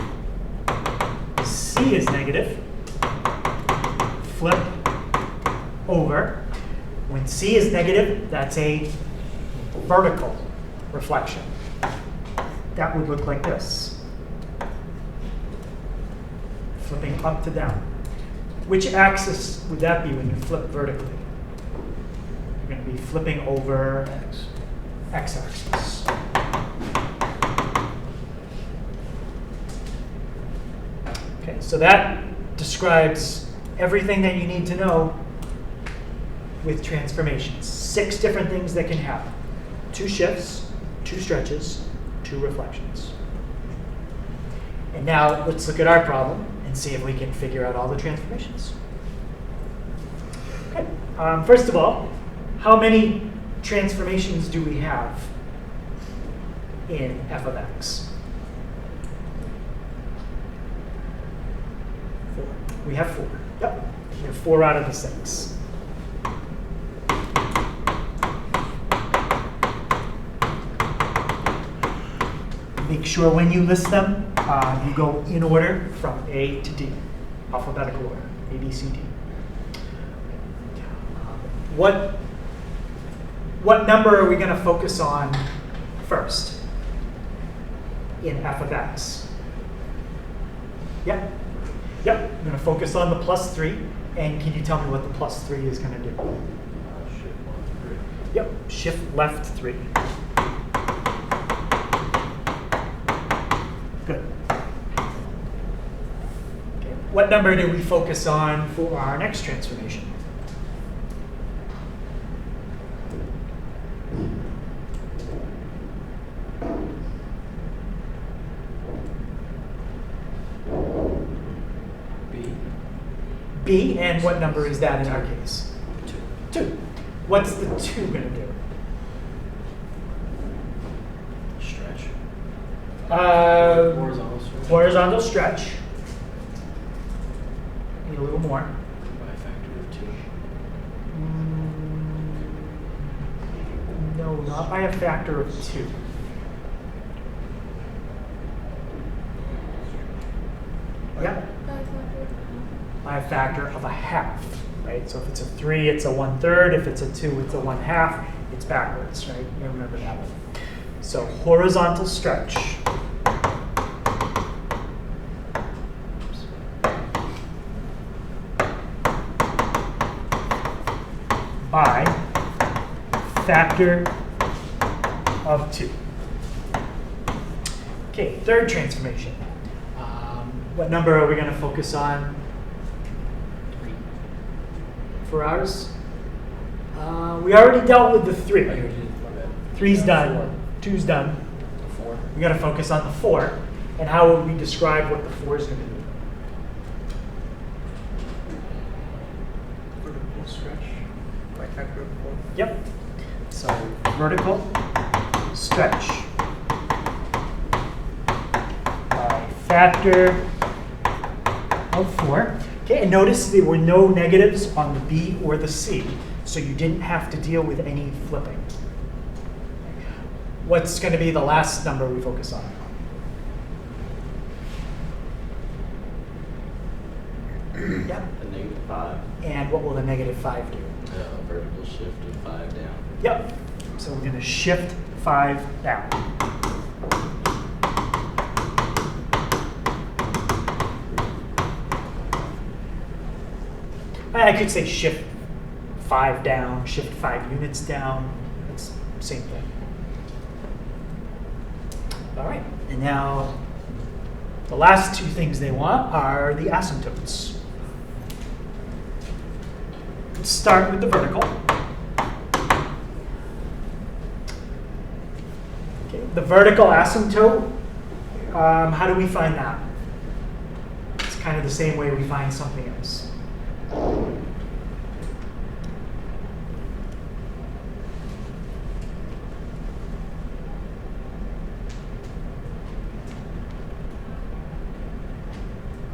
Speaker 1: C is negative, flip over. When C is negative, that's a vertical reflection. That would look like this. Flipping up to down. Which axis would that be when you flip vertically? You're going to be flipping over x-axis. Okay, so that describes everything that you need to know with transformations. 6 different things that can happen. 2 shifts, 2 stretches, 2 reflections. And now let's look at our problem and see if we can figure out all the transformations. Okay. First of all, how many transformations do we have in f of x?
Speaker 5: 4.
Speaker 1: We have 4. Yep. We have 4 out of the 6. Make sure when you list them, you go in order from A to D, alphabetical order, A, B, C, D. What number are we going to focus on first in f of x? Yep. Yep. I'm going to focus on the +3. And can you tell me what the +3 is going to do?
Speaker 2: Shift 1, 3.
Speaker 1: Yep. Shift left 3. Good. Okay. What number do we focus on for our next transformation?
Speaker 2: B.
Speaker 1: B, and what number is that in our case?
Speaker 2: 2.
Speaker 1: 2. What's the 2 going to do?
Speaker 2: Stretch.
Speaker 5: Horizontal stretch.
Speaker 1: Horizontal stretch. Need a little more.
Speaker 2: By a factor of 2.
Speaker 1: No, not by a factor of 2. Yeah, by a factor of a half, right? So if it's a 3, it's a 1/3. If it's a 2, it's a 1/2. It's backwards, right? You remember that one. So horizontal stretch. By factor of 2. Okay, third transformation. What number are we going to focus on
Speaker 2: 3.
Speaker 1: for ours? We already dealt with the 3.
Speaker 2: I already did. My bad.
Speaker 1: 3's done. 2's done.
Speaker 2: 4.
Speaker 1: We got to focus on the 4. And how would we describe what the 4 is going to do?
Speaker 5: Vertical stretch. By factor of 4.
Speaker 1: Yep. So vertical stretch by factor of 4. Okay, and notice there were no negatives on the B or the C, so you didn't have to deal with any flipping. What's going to be the last number we focus on? Yep.
Speaker 2: A -5.
Speaker 1: And what will the -5 do?
Speaker 2: Vertical shift of 5 down.
Speaker 1: Yep. So we're going to shift 5 down. I could say shift 5 down, shift 5 units down. It's the same thing. All right. And now the last 2 things they want are the asymptotes. Let's start with the vertical. Okay, the vertical asymptote, how do we find that? It's kind of the same way we find something else.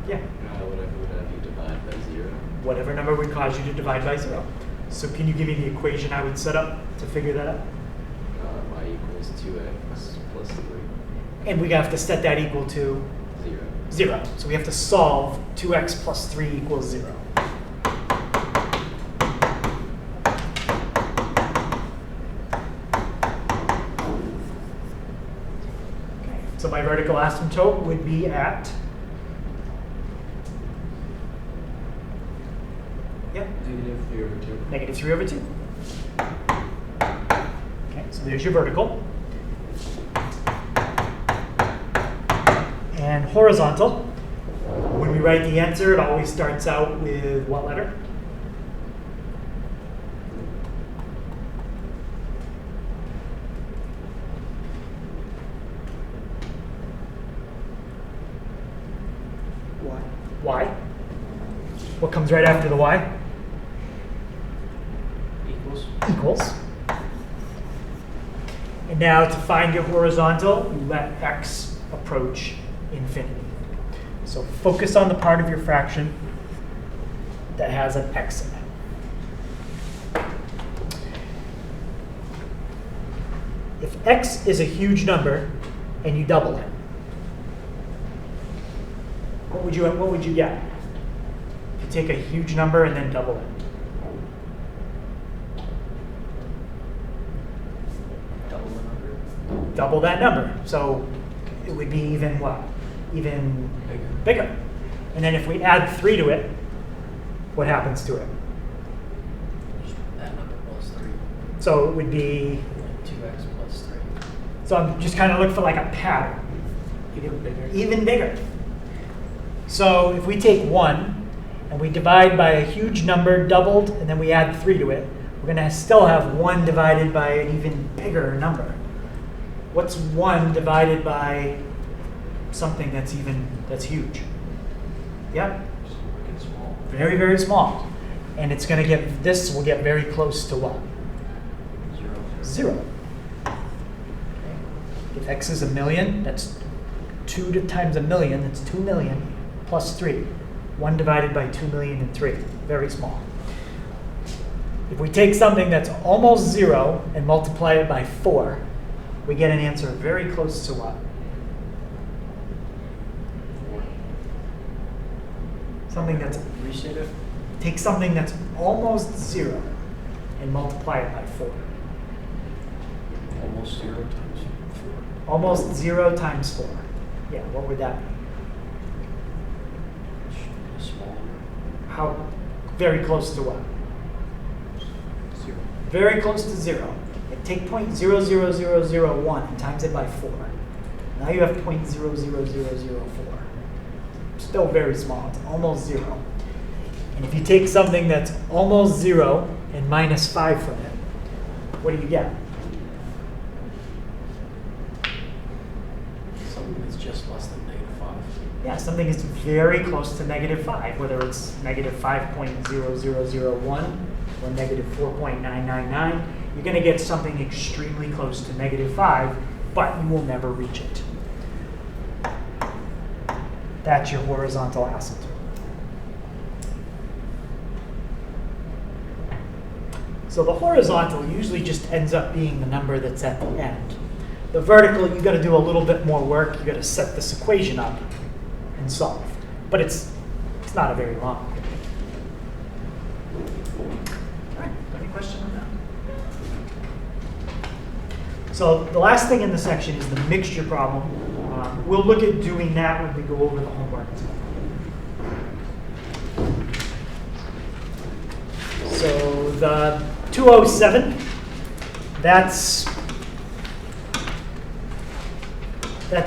Speaker 1: Yeah.
Speaker 2: Whatever would have you divide by 0.
Speaker 1: Whatever number would cause you to divide by 0. So can you give me the equation I would set up to figure that out?
Speaker 2: Y equals 2x plus 3.
Speaker 1: And we have to set that equal to
Speaker 2: 0.
Speaker 1: 0. So we have to solve 2x plus 3 equals 0. Okay. So my vertical asymptote would be at, yep,
Speaker 2: -3 over 2.
Speaker 1: -3/2. Okay, so there's your vertical. And horizontal, when we write the answer, it always starts out with what letter? y. What comes right after the y?
Speaker 2: Equals.
Speaker 1: Equals. And now to find your horizontal, you let x approach infinity. So focus on the part of your fraction that has an x in it. If x is a huge number and you double it, what would you get? If you take a huge number and then double it.
Speaker 2: Double the number.
Speaker 1: Double that number. So it would be even what? Even bigger. And then if we add 3 to it, what happens to it?
Speaker 2: That number plus 3.
Speaker 1: So it would be,
Speaker 2: 2x plus 3.
Speaker 1: so I'm just kind of looking for like a pattern.
Speaker 2: Even bigger.
Speaker 1: Even bigger. So if we take 1 and we divide by a huge number doubled and then we add 3 to it, we're going to still have 1 divided by an even bigger number. What's 1 divided by something that's huge? Yeah?
Speaker 2: Just wicked small.
Speaker 1: Very, very small. And it's going to get, this will get very close to what? 0. Okay. If x is 1,000,000, that's 2 times 1,000,000, that's 2 million plus 3. 1 divided by 2,000,003, very small. If we take something that's almost 0 and multiply it by 4, we get an answer very close to what? Something that's,
Speaker 2: Restate it.
Speaker 1: take something that's almost 0 and multiply it by 4.
Speaker 2: Almost 0 times 4.
Speaker 1: Almost 0 times 4. Yeah, what would that be?
Speaker 2: A small number.
Speaker 1: How, very close to what?
Speaker 2: 0.
Speaker 1: Very close to 0. And take 0.00001 and times it by 4. Now you have 0.00004. Still very small. It's almost 0. And if you take something that's almost 0 and minus 5 from it, what do you get?
Speaker 2: Something that's just less than -5.
Speaker 1: Yeah, something is very close to -5, whether it's -5.0001 or -4.999. You're going to get something extremely close to -5, but you will never reach it. That's your horizontal asymptote. So the horizontal usually just ends up being the number that's at the end. The vertical, you got to do a little bit more work. You got to set this equation up and solve. But it's not a very long one. All right, any question on that? So the last thing in the section is the mixture problem. We'll look at doing that when we go over the homework. So the 207, that's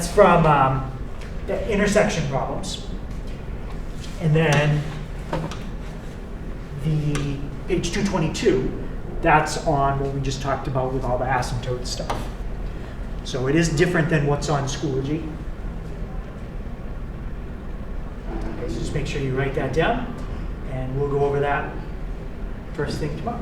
Speaker 1: from the intersection problems. And then the page 222, that's on what we just talked about with all the asymptote stuff. So it is different than what's on Schoology. Okay, so just make sure you write that down, and we'll go over that first thing tomorrow.